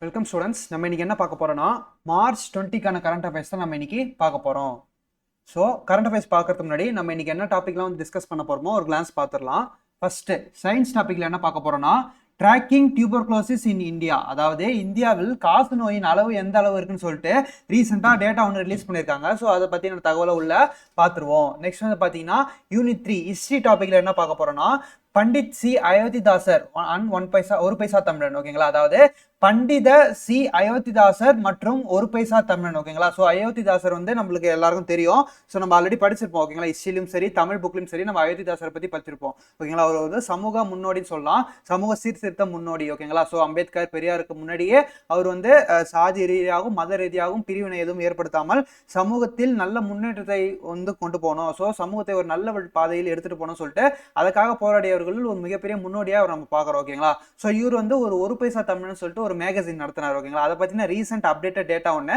Welcome students. நம்ம இன்னைக்கு என்ன பார்க்க போறோம்னா மார்ச் 20க்கான கரண்ட் அஃபேர்ஸ் தான் நம்ம இன்னைக்கு பார்க்க போறோம். ஸோ கரண்ட் அஃபேர்ஸ் பார்க்கறதுக்கு முன்னாடி நம்ம இன்னைக்கு என்ன டாபிக்லாம் வந்து டிஸ்கஸ் பண்ண போறோமோ ஒரு கிளான்ஸ் பார்த்துடலாம். ஃபர்ஸ்ட் சயின்ஸ் டாபிக்ல என்ன பார்க்க போறோம்னா ட்ராக்கிங் டியூபர்குலோசிஸ் இன் இந்தியா, அதாவது இந்தியாவில் காசு நோயின் அளவு எந்த அளவு இருக்குன்னு சொல்லிட்டு ரீசெண்டாக டேட்டா ஒன்று ரிலீஸ் பண்ணியிருக்காங்க. ஸோ அதை பற்றின தகவலை உள்ள பார்த்துருவோம். நெக்ஸ்ட் வந்து பார்த்தீங்கன்னா யூனிட் 3 ஹிஸ்ட்ரி டாபிக்ல என்ன பார்க்க போறோம்னா பண்டிட் சி அயோத்திதாசர் ஒரு பைசா தமிழன். ஓகேங்களா, அதாவது பண்டித சி அயோத்திதாசர் மற்றும் ஒரு பைசா தமிழன். ஓகேங்களா, ஸோ அயோத்திதாசர் வந்து நம்மளுக்கு எல்லாருக்கும் தெரியும். ஸோ நம்ம ஆல்ரெடி படிச்சிருப்போம். ஓகேங்களா, ஹிஸ்ட்ரியிலும் சரி தமிழ் புக்லையும் சரி நம்ம அயோத்திதாசரை பற்றி படிச்சிருப்போம். ஓகேங்களா, அவர் வந்து சமூக முன்னோடின்னு சொல்லலாம், சமூக சீர்திருத்த முன்னோடி. ஓகேங்களா, ஸோ அம்பேத்கர் பெரியாருக்கு முன்னாடியே அவர் வந்து சாதி ரீதியாகவும் மத ரீதியாகவும் பிரிவினை எதுவும் ஏற்படுத்தாமல் சமூகத்தில் நல்ல முன்னேற்றத்தை வந்து கொண்டு போகணும், ஸோ சமூகத்தை ஒரு நல்ல பாதையில் எடுத்துட்டு போகணும்னு சொல்லிட்டு அதுக்காக போராடியவர்கள் ஒரு மிகப்பெரிய முன்னோடியாக அவர் நம்ம பார்க்குறோம். ஓகேங்களா, ஸோ இவர் வந்து ஒரு பைசா தமிழ்னு சொல்லிட்டு ஒரு மேகசின் நடத்தினார். ஓகேங்களா, அதை பற்றின ரீசெண்ட் அப்டேட்டட் டேட்டா ஒன்று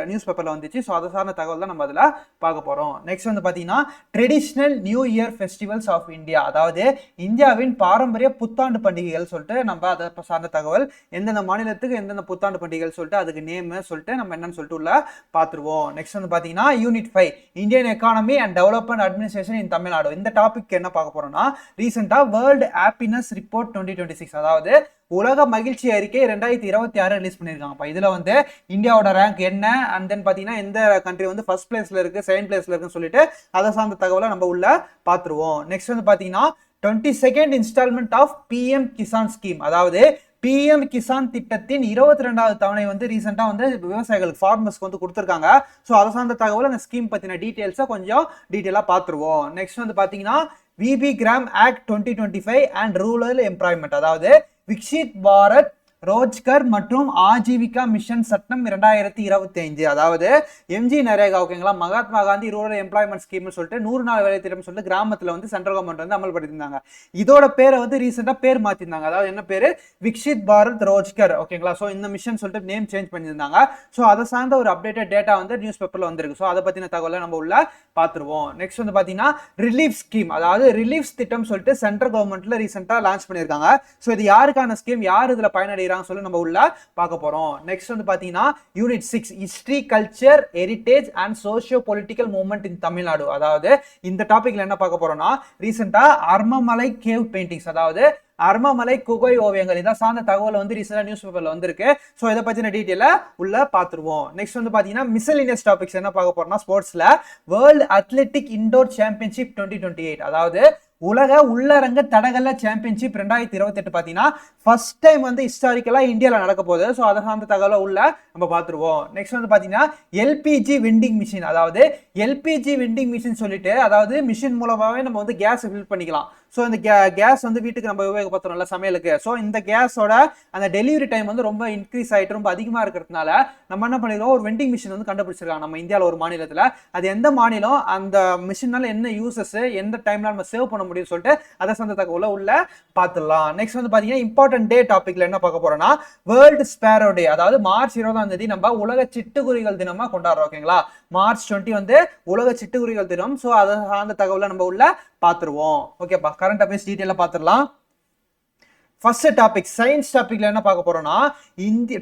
நியூஸ் பேப்பரில் வந்துச்சு. ஸோ அதை சார்ந்த தகவல் தான் நம்ம அதில் பார்க்க போகிறோம். நெக்ஸ்ட் வந்து பார்த்தீங்கன்னா traditional new year festivals of India, அதாவது இந்தியாவின் பாரம்பரிய புத்தாண்டு பண்டிகைகள் சொல்லிட்டு நம்ம அதை சார்ந்த தகவல் எந்தெந்த மாநிலத்துக்கு எந்தெந்த புத்தாண்டு பண்டிகைகள் சொல்லிட்டு அதுக்கு நேம் சொல்லிட்டு நம்ம என்னன்னு சொல்லிட்டு உள்ள பார்த்துருவோம். நெக்ஸ்ட் வந்து பார்த்தீங்கன்னா unit 5 Indian economy and development administration இன் தமிழ்நாடு. இந்த டாபிக் என்ன பார்க்க போறோம்னா ரீசெண்டாக வேர்ல்டு ஹாப்பினஸ் ரிப்போர்ட் 2026, அதாவது உலக மகிழ்ச்சி அறிக்கை 2026 ரிலீஸ் பண்ணியிருக்காங்க. இதுல வந்து இந்தியாவோட ரேங்க் என்ன அண்ட் தென் பாத்தீங்கன்னா எந்த கண்ட்ரி வந்து ஃபர்ஸ்ட் பிளேஸ்ல இருக்கு செகண்ட் பிளேஸ்ல இருக்குன்னு சொல்லிட்டு அதை சார்ந்த தகவலை நம்ம உள்ள பார்த்துருவோம். நெக்ஸ்ட் வந்து பாத்தீங்கன்னா 22nd instalment of PM Kisan scheme, அதாவது பிஎம் கிசான் திட்டத்தின் 22வது தவணை வந்து ரீசெண்டாக வந்து விவசாயிகளுக்கு ஃபார்மர்ஸ்க்கு வந்து கொடுத்துருக்காங்க. ஸோ அதை சார்ந்த தகவல் அந்த ஸ்கீம் பற்றின டீட்டெயில்ஸை கொஞ்சம் டீட்டெயிலாக பார்த்துருவோம். நெக்ஸ்ட் வந்து பார்த்தீங்கன்னா VB Gram act 2025 and rural employment, அதாவது விக்ஷித் பாரத் ரோஜ்கர் மற்றும் ஆஜீவிகா மிஷன் சட்டம் 2025, அதாவது எம்ஜி நரேகா. ஓகேங்களா, மகாத்மா காந்தி ரூரல் எம்ப்ளாய்மெண்ட் ஸ்கீம்னு சொல்லிட்டு 100 நாள் வேலை திட்டம் சொல்லிட்டு கிராமத்தில் வந்து சென்ட்ரல் கவர்மெண்ட் வந்து அமல்படுத்திருந்தாங்க. இதோட பேரை வந்து ரீசெண்டாக பேர் மாற்றிருந்தாங்க, அதாவது என்ன பேர் விக்ஷித் பாரத் ரோஜ்கர். ஓகேங்களா, ஸோ இந்த மிஷன் சொல்லிட்டு நேம் சேஞ்ச் பண்ணியிருந்தாங்க. ஸோ அதை சார்ந்த ஒரு அப்டேட்டட் டேட்டா வந்து நியூஸ் பேப்பரில் வந்திருக்கு. ஸோ அதை பற்றின தகவலை நம்ம உள்ள பார்த்துருவோம். நெக்ஸ்ட் வந்து பார்த்தீங்கன்னா ரிலீஃப் ஸ்கீம், அதாவது ரிலீஃப் திட்டம் சொல்லிட்டு சென்ட்ரல் கவர்மெண்ட்ல ரீசெண்டாக லான்ச் பண்ணியிருக்காங்க. ஸோ இது யாருக்கான ஸ்கீம், யார் இதில் பயனடைகிறாங்க சொல்லி நம்ம உள்ள பார்க்க போறோம். நெக்ஸ்ட் வந்து பாத்தீங்கன்னா unit 6 history culture heritage and socio political movement in Tamil Nadu, அதாவது இந்த டாபிக்ல என்ன பார்க்க போறோம்னா ரீசெண்டா அர்மமலை கேவ் பெயிண்டிங்ஸ், அதாவது அர்மமலை குகை ஓவியங்கள், இதான் சார்ந்த தகவல் வந்து ரீசெண்டா நியூஸ் பேப்பர்ல வந்திருக்கு. ஸோ இதை பத்தின டீட்டெயில உள்ள பார்த்துருவோம். நெக்ஸ்ட் வந்து பாத்தீங்கன்னா மிஸ்செலினியஸ் டாபிக்ஸ் என்ன பார்க்க போறோம்னா ஸ்போர்ட்ஸ்ல வேர்ல்டு அத்லெட்டிக் இண்டோர் சாம்பியன்ஷிப் 2028, அதாவது உலக உள்ளரங்க தடகள சாம்பியன்ஷிப் 2028 பார்த்தீங்கன்னா ஃபர்ஸ்ட் டைம் வந்து ஹிஸ்டாரிக்கலா இந்தியாவில் நடக்க போகுது. ஸோ அதை சார்ந்த தகவலை உள்ள நம்ம பார்த்துருவோம். நெக்ஸ்ட் வந்து பார்த்தீங்கன்னா எல்பிஜி வெண்டிங் மிஷின், அதாவது எல்பிஜி வெண்டிங் மிஷின் சொல்லிட்டு, அதாவது மிஷின் மூலமாகவே நம்ம வந்து கேஸ் ஃபில் பண்ணிக்கலாம். ஸோ இந்த கேஸ் வந்து வீட்டுக்கு நம்ம உபயோகப்படுத்துறோம்ல சமையலுக்கு. ஸோ இந்த கேஸோட அந்த டெலிவரி டைம் வந்து ரொம்ப இன்க்ரீஸ் ஆகிட்டு ரொம்ப அதிகமாக இருக்கிறதுனால நம்ம என்ன பண்ணிடுவோம், ஒரு வெண்டிங் மிஷின் வந்து கண்டுபிடிச்சிருக்காங்க நம்ம இந்தியாவில் ஒரு மாநிலத்தில். அது எந்த மாநிலம், அந்த மிஷினால என்ன யூசஸ், எந்த டைம்ல நம்ம சேவ் பண்ண முடியும்னு சொல்லிட்டு அதை சார்ந்த தகவலை உள்ள பார்த்துடலாம். நெக்ஸ்ட் வந்து பார்த்தீங்கன்னா இம்பார்ட்டன்ட் டே டாபிக்ல என்ன பார்க்க போறோம்னா வேர்ல்டு ஸ்பேரோ டே, அதாவது மார்ச் 20ஆம் தேதி நம்ம உலக சிட்டுக்குருவிகள் தினமா கொண்டாடுறோம். ஓகேங்களா, மார்ச் 20 வந்து உலக சிட்டுக்குருவிகள் தினம். ஸோ அதை சார்ந்த தகவலை நம்ம உள்ள பார்த்துருவோம். ஓகேப்பா, கரண்ட் அஃபேர்ஸ் டீட்டெயிலாக பார்த்துடலாம். ஃபர்ஸ்ட் டாபிக் சயின்ஸ் டாபிக்ல என்ன பார்க்க போறோம்னா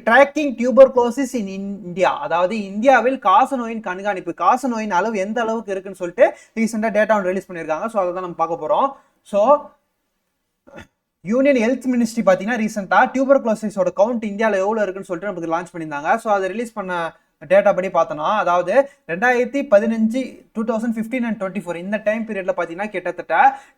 ட்ராக்கிங் டியூபர்குலோசிஸ் இன் இந்தியா, அதாவது இந்தியாவில் காச நோயின் கண்காணிப்பு, காச நோயின் அளவு எந்த அளவுக்கு இருக்குன்னு சொல்லிட்டு ரீசெண்டா டேட்டா ரிலீஸ் பண்ணியிருக்காங்க. ஸோ அதை தான் நம்ம பார்க்க போறோம். ஸோ யூனியன் ஹெல்த் மினிஸ்ட்ரி பார்த்தீங்கன்னா ரீசெண்டா டியூபர்குலோசிஸோட கவுண்ட் இந்தியாவில் எவ்வளோ இருக்குன்னு சொல்லிட்டு நமக்கு லான்ச் பண்ணியிருந்தாங்க. ஸோ அதை ரிலீஸ் பண்ண டேட்டா படி பார்த்தோம்னா, அதாவது 2015 2015 அண்ட் 2024 இந்த டைம் பீரியட்ல பார்த்தீங்கன்னா கிட்டத்தட்ட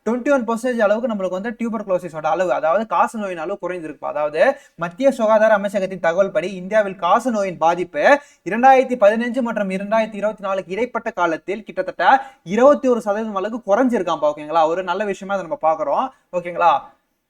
21% அளவுக்கு நம்மளுக்கு வந்து டியூபர்குலோசிஸோட அளவு, அதாவது காச நோயின் அளவு குறைந்திருக்கு. அதாவது மத்திய சுகாதார அமைச்சகத்தின் தகவல் படி இந்தியாவில் காச நோயின் பாதிப்பு 2015 மற்றும் 2024 இடைப்பட்ட காலத்தில் கிட்டத்தட்ட 21% அளவுக்கு குறைஞ்சிருக்காம்பா. ஓகேங்களா, ஒரு நல்ல விஷயமா அதை நம்ம பார்க்குறோம். ஓகேங்களா,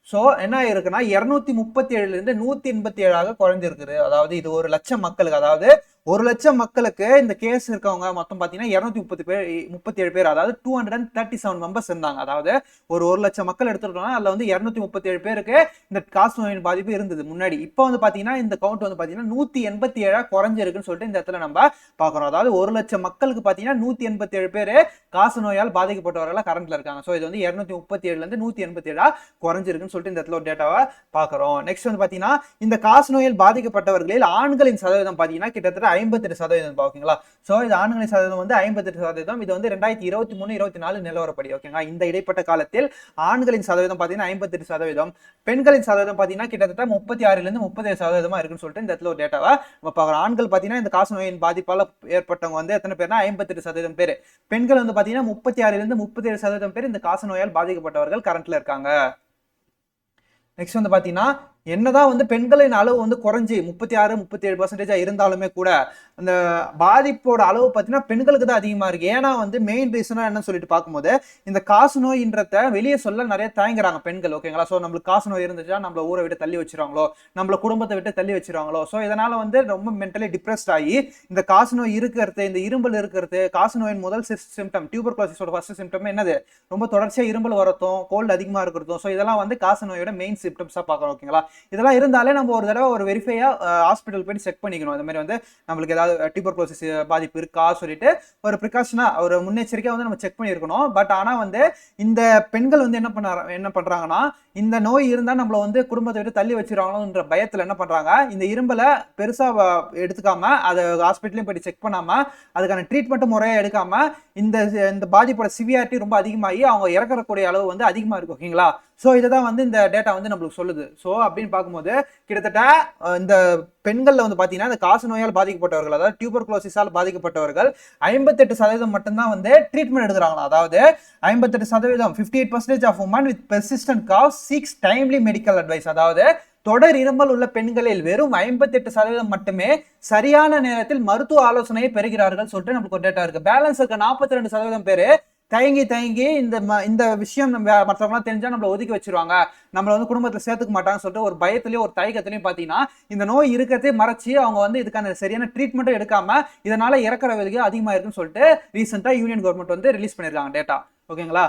ஸோ என்ன இருக்குன்னா 237 187 குறைஞ்சிருக்குது. அதாவது இது 1 லட்சம் மக்களுக்கு, அதாவது 1,00,000 மக்களுக்கு இந்த கேஸ் இருக்கவங்க மொத்தம் பார்த்தீங்கன்னா 237 பேர், அதாவது 237 மெம்பர்ஸ் இருந்தாங்க. அதாவது ஒரு 1,00,000 மக்கள் எடுத்துட்டோம்னா அதில் வந்து 237 பேருக்கு இந்த காசு நோயின் பாதிப்பு இருந்தது முன்னாடி. இப்போ வந்து பார்த்தீங்கன்னா இந்த கவுண்ட் வந்து பார்த்தீங்கன்னா 187 குறைஞ்சிருக்குன்னு சொல்லிட்டு இந்த இடத்துல நம்ம பார்க்குறோம். அதாவது 1,00,000 மக்களுக்கு பார்த்தீங்கன்னா 187 பேர் காசு நோயால் பாதிக்கப்பட்டவர்களாக கரண்ட்ல இருக்காங்க. ஸோ இது வந்து 237லேருந்து 187 குறைஞ்சிருக்குன்னு சொல்லிட்டு இந்த இடத்துல ஒரு டேட்டாவை பார்க்குறோம். நெக்ஸ்ட் வந்து பார்த்தீங்கன்னா இந்த காசு நோயில் பாதிக்கப்பட்டவர்களில் ஆண்களின் சதவீதம் பார்த்தீங்கன்னா கிட்டத்தட்ட 58%. ஓகேங்களா? ஸோ இது ஆண்களின் சதவீதம் வந்து 58%. இது வந்து 2023-24 நிலவரப்படி. ஓகேங்களா? இந்த இடைப்பட்ட காலத்தில் ஆண்களின் சதவீதம் பார்த்தீங்கன்னா 58%, பெண்களின் சதவீதம் பார்த்தீங்கன்னா கிட்டத்தட்ட 36லேருந்து 37% இருக்குன்னு சொல்லிட்டு இந்த இடத்துல ஒரு டேட்டாவை பார்க்குறோம். ஆண்கள் பார்த்தீங்கன்னா இந்த காசு நோயின் பாதிப்பால் ஏற்பட்டவங்க வந்து எத்தனை பேர்னா 58% பேர். பெண்கள் வந்து பார்த்தீங்கன்னா 36லேருந்து 37% பேர் இந்த காசு நோயால் பாதிக்கப்பட்டவர்கள் கரண்ட்ல இருக்காங்க. நெக்ஸ்ட் வந்து பார்த்தீங்கன்னா என்னதான் வந்து பெண்களின் அளவு வந்து குறைஞ்சி 36-37% இருந்தாலுமே கூட அந்த பாதிப்போட அளவு பார்த்தீங்கன்னா பெண்களுக்கு தான் அதிகமாக இருக்கு. ஏன்னா வந்து மெயின் ரீசனாக என்னன்னு சொல்லிட்டு பார்க்கும்போது இந்த காசு நோயின்றத வெளியே சொல்ல நிறைய தயங்குறாங்க பெண்கள். ஓகேங்களா? ஸோ நம்மளுக்கு காசு நோய் இருந்துச்சா நம்மள ஊரை விட்டு தள்ளி வச்சிருவாங்களோ, நம்மள குடும்பத்தை விட்டு தள்ளி வச்சிருவாங்களோ, ஸோ இதனால வந்து ரொம்ப மென்டலி டிப்ரெஸ்ட் ஆகி இந்த காசு நோய் இருக்கிறது, இந்த இரும்பல் இருக்கிறது, காசு நோயின் முதல் சிம்டம் டியூபர்குலோசிஸோட ஃபர்ஸ்ட் சிம்டம் என்னது, ரொம்ப தொடர்ச்சியாக இரும்பல் வரத்தும், கோல்டு அதிகமாக இருக்கிறதும். ஸோ இதெல்லாம் வந்து காசு நோயோட மெயின் சிம்டம்ஸாக பார்க்குறோம். ஓகேங்களா? இதெல்லாம் இருந்தாலே நம்ம ஒரு தடவை ஒரு வெரிஃபையா ஹாஸ்பிட்டல் போய் செக் பண்ணிக்கணும். இந்த மாதிரி வந்து நம்மளுக்கு ஏதாவது டியூபர்குலோசிஸ் பாதிப்பு இருக்கா சொல்லிட்டு ஒரு ப்ரிகாஷனா ஒரு முன்னெச்சரிக்கையா வந்து நம்ம செக் பண்ணியிருக்கணும். பட் ஆனா வந்து இந்த பெண்கள் வந்து என்ன பண்றாங்கன்னா இந்த நோய் இருந்தா நம்மள வந்து குடும்பத்தை விட்டு தள்ளி வச்சிருவாங்களோன்ற பயத்துல என்ன பண்றாங்க, இந்த இரும்பலை பெருசா எடுத்துக்காம அதை ஹாஸ்பிட்டலையும் போய் செக் பண்ணாம அதுக்கான ட்ரீட்மெண்ட் முறையா எடுக்காம இந்த பாதிப்போட சிவியாரிட்டி ரொம்ப அதிகமாகி அவங்க இறக்கக்கூடிய அளவு வந்து அதிகமா இருக்கு. ஓகேங்களா? ஸோ இதுதான் வந்து இந்த டேட்டா வந்து நம்மளுக்கு சொல்லுது. ஸோ அப்படின்னு பார்க்கும்போது கிட்டத்தட்ட இந்த பெண்கள்ல வந்து பார்த்தீங்கன்னா இந்த காசு நோயால் பாதிக்கப்பட்டவர்கள், அதாவது டியூபர்குலோசிஸால் பாதிக்கப்பட்டவர்கள் 58% மட்டும்தான் வந்து ட்ரீட்மெண்ட் எடுக்கிறாங்களா. அதாவது 58%, 58% of women with persistent cough seeks timely medical advice. அதாவது தொடர் இருமல் உள்ள பெண்களில் வெறும் 58% மட்டுமே சரியான நேரத்தில் மருத்துவ ஆலோசனையை பெறுகிறார்கள் சொல்லிட்டு நமக்கு ஒரு டேட்டா இருக்கு. பேலன்ஸ் இருக்க 42% பேர் தயங்கி இந்த விஷயம் நம்ம மற்றவங்களாம் தெரிஞ்சா நம்மளை ஒதுக்கி வச்சிருவாங்க, நம்மளை வந்து குடும்பத்தில் சேர்த்துக்க மாட்டாங்கன்னு சொல்லிட்டு ஒரு பயத்திலையும் ஒரு தயக்கத்திலையும் பார்த்தீங்கன்னா இந்த நோய் இருக்கிறதே மறைச்சி அவங்க வந்து இதுக்கான சரியான ட்ரீட்மெண்ட்டும் எடுக்காம இதனால இறக்குற விலைக்கு அதிகமாக இருக்குன்னு சொல்லிட்டு ரீசெண்டாக யூனியன் கவர்மெண்ட் வந்து ரிலீஸ் பண்ணியிருக்காங்க டேட்டா. ஓகேங்களா?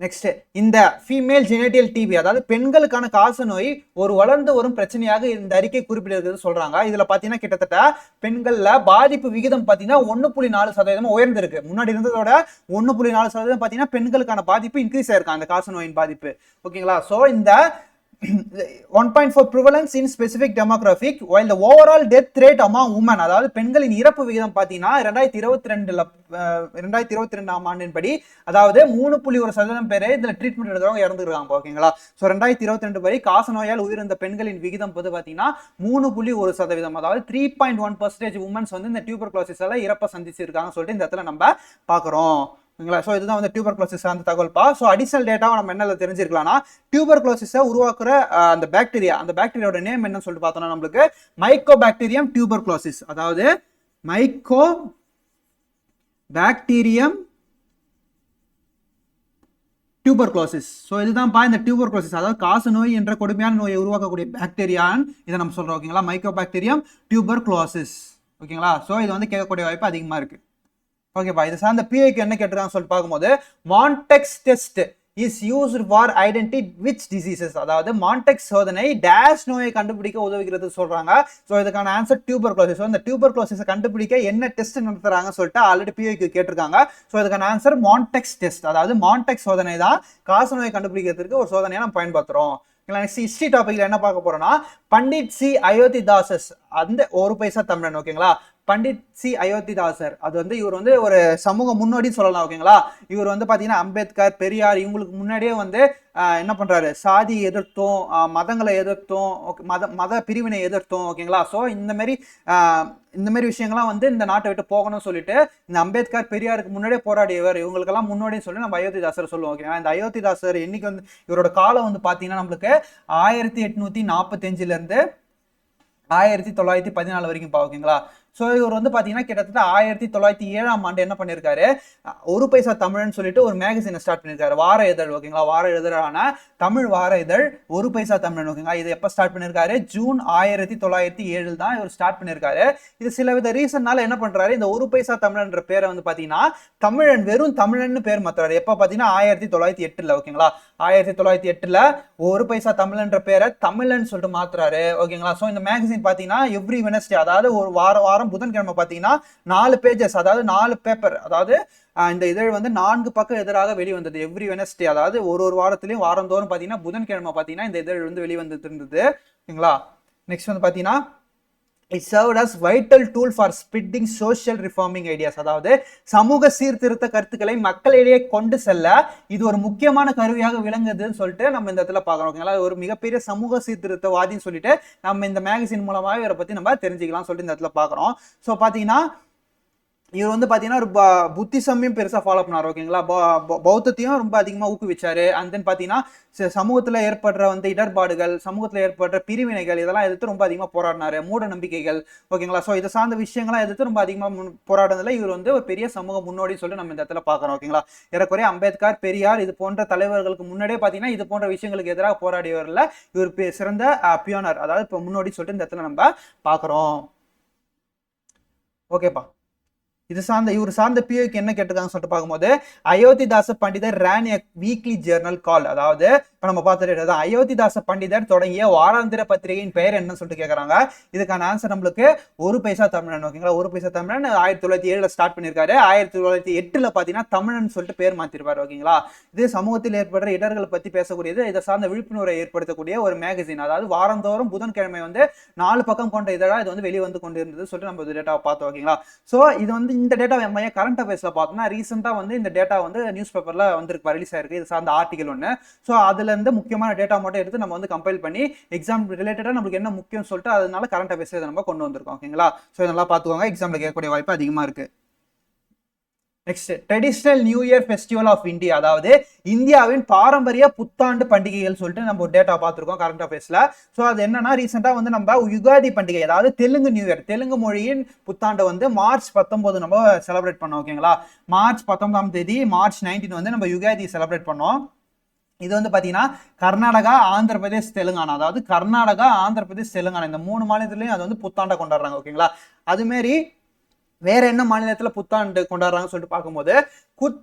நெக்ஸ்ட் இந்த ஃபீமேல் ஜெனடியல் டிபி, அதாவது பெண்களுக்கான காச நோய் ஒரு வளர்ந்து வரும் பிரச்சனையாக இந்த அறிக்கை குறிப்பிட்டிருக்கிறது சொல்றாங்க. இதுல பாத்தீங்கன்னா கிட்டத்தட்ட பெண்கள்ல பாதிப்பு விகிதம் பாத்தீங்கன்னா 1.4% உயர்ந்திருக்கு. முன்னாடி இருந்ததோட 1.4% பாத்தீங்கன்னா பெண்களுக்கான பாதிப்பு இன்க்ரீஸ் ஆயிருக்காங்க அந்த காச நோயின் பாதிப்பு. ஓகேங்களா? சோ இந்த 1.4 prevalence in specific demographic while the overall death rate among women, அதாவது பெண்களின் இறப்பு விகிதம் பார்த்தீங்கன்னா 2022 ஆண்டின் படி அதாவது 3.1% பேர் இதுல ட்ரீட்மெண்ட் எடுக்கிறவங்க இறந்துருக்காங்க. ஓகேங்களா? ஸோ 2022 படி காச நோயால் உயிரிழந்த பெண்களின் விகிதம் வந்து பார்த்தீங்கன்னா 3.1%, அதாவது 3.1% உமன்ஸ் வந்து இந்த டியூபர்குலோசிஸால இறப்பை சந்திச்சிருக்காங்க சொல்லிட்டு இந்த இடத்துல நம்ம பார்க்குறோம். ஓகேங்களா? ஸோ இதுதான் வந்து டியூபர்குலோசிஸ் சார்ந்த தகவல்ப்பா. ஸோ அடிஷனல் டேட்டாவை நம்ம என்ன தெரிஞ்சிருக்கலாம்னா டியூபர்குலோசிஸை உருவாக்குற அந்த பாக்டீரியாவோட நேம் என்னன்னு சொல்லிட்டு பார்த்தோம்னா நம்மளுக்கு மைக்கோபாக்டீரியம் டியூபர்குலோசிஸ், அதாவது மைக்கோபாக்டீரியம் டியூபர்குலோசிஸ். ஸோ இதுதான்ப்பா இந்த டியூபர்குலோசிஸ், அதாவது காச நோய் என்ற கொடுமையான நோயை உருவாக்கக்கூடிய பாக்டீரியான்னு இதை நம்ம சொல்றோம். ஓகேங்களா? Mycobacterium tuberculosis. ஓகேங்களா? ஸோ இது வந்து கேட்கக்கூடிய வாய்ப்பு அதிகமாக இருக்கு. ஓகேப்பா, இது சார்ந்த பிஐக்கு என்ன கேட்டிருக்காங்க சொல்லிட்டு பார்க்கும்போது Mantoux test is used for identify which diseases, அதாவது மான்டெக்ஸ் சோதனை டேஷ் நோயை கண்டுபிடிக்க உதவுகிறது சொல்றாங்க. ஸோ இதுக்கான ஆன்சர் டியூபர்குலோசிஸ். இந்த டியூபர்குலோசிஸை கண்டுபிடிக்க என்ன டெஸ்ட் நடத்துறாங்க சொல்லிட்டு ஆல்ரெடி பிஐக்கு கேட்டிருக்காங்க. ஸோ இதுக்கான ஆன்சர் மான்டெக்ஸ் டெஸ்ட், அதாவது மான்டெக்ஸ் சோதனை தான் காச நோயை கண்டுபிடிக்கிறதுக்கு ஒரு சோதனையை நம்ம பயன்படுத்துறோம். நெக்ஸ்ட் ஹிஸ்டரி டாபிக்ல என்ன பார்க்க போறோம்னா பண்டிட் சி அயோத்திதாசஸ், அந்த ஒரு பைசா தமிழன். ஓகேங்களா? பண்டிட் சி அயோத்திதாசர், அது வந்து இவர் வந்து ஒரு சமூக முன்னோடின்னு சொல்லலாம். ஓகேங்களா? இவர் வந்து பாத்தீங்கன்னா அம்பேத்கர், பெரியார் இவங்களுக்கு முன்னாடியே வந்து என்ன பண்றாரு, சாதி எதிர்த்தும் மதங்களை எதிர்த்தும் மத பிரிவினை எதிர்த்தும். ஓகேங்களா? ஸோ இந்த மாதிரி விஷயங்கள்லாம் வந்து இந்த நாட்டை விட்டு போகணும்னு சொல்லிட்டு இந்த அம்பேத்கர் பெரியாருக்கு முன்னாடியே போராடியவர், இவங்களுக்கெல்லாம் முன்னாடின்னு சொல்லி நம்ம அயோத்திதாசர் சொல்லுவோம். ஓகேங்களா? இந்த அயோத்திதாசர் என்னைக்கு வந்து இவரோட காலம் வந்து பாத்தீங்கன்னா நம்மளுக்கு 1845 1914 வரைக்கும். ஓகேங்களா? ஸோ இவர் வந்து பார்த்தீங்கன்னா கிட்டத்தட்ட 1907 என்ன பண்ணியிருக்காரு, ஒரு பைசா தமிழ்னு சொல்லிட்டு ஒரு மேகசினை ஸ்டார்ட் பண்ணியிருக்காரு, வார இதழ். ஓகேங்களா, வார இதழான தமிழ் வார இதழ் ஒரு பைசா தமிழன். ஓகேங்களா, இது எப்போ ஸ்டார்ட் பண்ணியிருக்காரு, ஜூன் 1907 தான் இவர் ஸ்டார்ட் பண்ணியிருக்காரு. இது சில வித ரீசன்னால என்ன பண்றாரு, இந்த ஒரு பைசா தமிழன்ற பேரை வந்து பார்த்தீங்கன்னா தமிழன், வெறும் தமிழன் பேர் மாத்துறாரு. எப்போ பார்த்தீங்கன்னா 1908. ஓகேங்களா, 1908 ஒரு பைசா தமிழன்ற பேரை தமிழன் சொல்லிட்டு மாத்துறாரு. ஓகேங்களா, ஸோ இந்த மேகசின் பார்த்தீங்கன்னா எவ்ரி வெனஸ்டே, அதாவது ஒரு வாரம் புதன்கிழமை பார்த்தீங்கன்னா 4 பேஜஸ், அதாவது 4 பேப்பர், அதாவது இந்த இதழ் வந்து 4 பக்கம் எதிராக வெளிவந்தது எவ்ரி வெனஸ்டே. அதாவது ஒரு வாரத்திலையும் வாரந்தோறும் பார்த்தீங்கன்னா புதன்கிழமை பார்த்தீங்கன்னா இந்த இதழ் வந்து வெளிவந்துட்டு இருந்தது. ஓகேங்களா, நெக்ஸ்ட் வந்து பார்த்தீங்கன்னா it served as vital tool for spreading social reforming ideas. அதாவது சமூக சீர்திருத்த கருத்துக்களை மக்களிடையே கொண்டு செல்ல இது ஒரு முக்கியமான கருவியாக விளங்குதுன்னு சொல்லிட்டு நம்ம இந்த இடத்துல பார்க்கறோம். ஓகேங்களா, ஒரு மிகப்பெரிய சமூக சீர்திருத்தவாதின்னு சொல்லிட்டு நம்ம இந்த மேகசின் மூலமாக இவரை பத்தி நம்ம தெரிஞ்சுக்கலாம் சொல்லிட்டு இந்த இடத்துல பார்க்குறோம். ஸோ பார்த்தீங்கன்னா இவர் வந்து பார்த்தீங்கன்னா ஒரு புத்திசமையும் பெருசாக ஃபாலோ பண்ணார். ஓகேங்களா, பௌத்தத்தையும் ரொம்ப அதிகமாக ஊக்குவிச்சாரு. அண்ட் தென் பார்த்தீங்கன்னா சமூகத்தில் ஏற்படுற வந்து இடர்பாடுகள், சமூகத்தில் ஏற்படுற பிரிவினைகள், இதெல்லாம் எதிர்த்து ரொம்ப அதிகமாக போராடினாரு. மூட நம்பிக்கைகள், ஓகேங்களா, ஸோ இதை சார்ந்த விஷயங்கள்லாம் எதிர்த்து ரொம்ப அதிகமாக போராடுறதுல இவர் வந்து ஒரு பெரிய சமூக முன்னோடின்னு சொல்லி நம்ம இந்த இடத்துல பார்க்குறோம். ஓகேங்களா, ஏறக்குறைய அம்பேத்கர், பெரியார் இது போன்ற தலைவர்களுக்கு முன்னாடியே பார்த்தீங்கன்னா இது போன்ற விஷயங்களுக்கு எதிராக போராடியவரில் இவர் சிறந்த பியோனர், அதாவது இப்போ முன்னோடி சொல்லிட்டு இந்த இடத்துல நம்ம பார்க்குறோம். ஓகேப்பா, இது சார்ந்த இவர் சார்ந்த பிஓக்கு என்ன கேட்டிருக்காங்க சொல்லிட்டு பார்க்கும்போது, அயோத்திதாச பண்டிதர் ரேன் எ வீக்லி ஜேர்னல் கால். அதாவது இப்போ நம்ம பார்த்துட்டு அயோத்திதாச பண்டிதர் தொடங்கிய வாராந்திர பத்திரிகையின் பெயர் என்னன்னு சொல்லிட்டு கேட்குறாங்க. இதுக்கான ஆன்சர் நம்மளுக்கு ஒரு பைசா தமிழன். ஓகேங்களா, ஒரு பைசா தமிழன் 1907 ஸ்டார்ட் பண்ணியிருக்காரு. 1908 பார்த்தீங்கன்னா தமிழன் சொல்லிட்டு பேர் மாற்றிருப்பாரு. ஓகேங்களா, இது சமூகத்தில் ஏற்படுற இடர்களை பற்றி பேசக்கூடியது, இதை சார்ந்த விழிப்புணர்வை ஏற்படுத்தக்கூடிய ஒரு மேகசின். அதாவது வாரந்தோறும் புதன்கிழமை வந்து 4 பக்கம் கொண்ட இதழாக இது வந்து வெளிவந்து கொண்டு இருந்தது சொல்லிட்டு நம்ம டேட்டாவை பார்த்தோம். ஓகேங்களா, ஸோ இது வந்து இந்த டேட்டா நம்ம கரண்ட் அஃபேர்ஸ்ல பார்த்தோம்னா ரீசெண்டா வந்து இந்த டேட்டா வந்து நியூஸ் பேப்பர்ல வந்திருக்கு, ரிலீஸ் ஆயிருக்கு. இது சார்ந்த ஆர்டிகல் ஒன்று. ஸோ அதுல இருந்து முக்கியமான டேட்டா மட்டும் எடுத்து நம்ம வந்து கம்பைல் பண்ணி எக்ஸாம் ரிலேட்டடா நமக்கு என்ன முக்கியம் சொல்லிட்டு அதனால கரண்ட் அஃபேர்ஸ் நம்ம கொண்டு வந்திருக்கோம். ஓகேங்களா, ஸோ இதெல்லாம் பார்த்துக்கோங்க, எக்ஸாம்ல கேட்கக்கூடிய வாய்ப்பு அதிகமா இருக்கு. Next, traditional new year festival of India, அதாவது இந்தியாவின் பாரம்பரிய புத்தாண்டு பண்டிகைகள் சொல்லிட்டு நம்ம ஒரு டேட்டா பார்த்துருக்கோம் கரண்ட் அஃபேர்ஸ்ல. ஸோ அது என்னன்னா ரீசெண்டாக வந்து நம்ம யுகாதி பண்டிகை, அதாவது தெலுங்கு நியூ இயர், தெலுங்கு மொழியின் புத்தாண்டு வந்து மார்ச் 19 நம்ம செலிப்ரேட் பண்ணோம். ஓகேங்களா, மார்ச் 19 மார்ச் 19 வந்து நம்ம யுகாதி செலிப்ரேட் பண்ணோம். இது வந்து பார்த்தீங்கன்னா கர்நாடகா, ஆந்திர பிரதேஷ், தெலுங்கானா, அதாவது கர்நாடகா, ஆந்திர பிரதேஷ், தெலுங்கானா இந்த 3 மாநிலத்திலையும் அது வந்து புத்தாண்டை கொண்டாடுறாங்க. ஓகேங்களா, அதுமாரி வேற என்ன மாநிலத்தில் புத்தாண்டு கொண்டாடுறாங்கன்னு சொல்லிட்டு பார்க்கும்போது குத்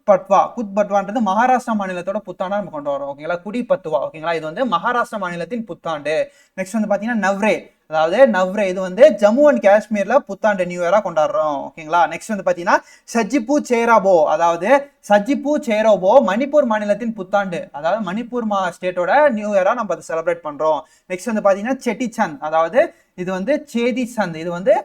பட்வான்றது மகாராஷ்டிரா மாநிலத்தோட புத்தாண்டா நம்ம கொண்டு வரோம். ஓகேங்களா, குடி பத்துவா. ஓகேங்களா, இது வந்து மகாராஷ்டிரா மாநிலத்தின் புத்தாண்டு. நெக்ஸ்ட் வந்து பார்த்தீங்கன்னா நவ்ரே, அதாவது நவ்ரே இது வந்து ஜம்மு அண்ட் காஷ்மீர்ல புத்தாண்டு நியூ இயரா கொண்டாடுறோம். ஓகேங்களா, நெக்ஸ்ட் வந்து பார்த்தீங்கன்னா சஜிபு சேராபோ, அதாவது சஜிபு சேரோபோ மணிப்பூர் மாநிலத்தின் புத்தாண்டு, அதாவது மணிப்பூர் ஸ்டேட்டோட நியூ இயரா நம்ம அதை செலிப்ரேட் பண்றோம். நெக்ஸ்ட் வந்து பார்த்தீங்கன்னா செட்டி சந்த், அதாவது இது வந்து சேதி சந்த், இது வந்து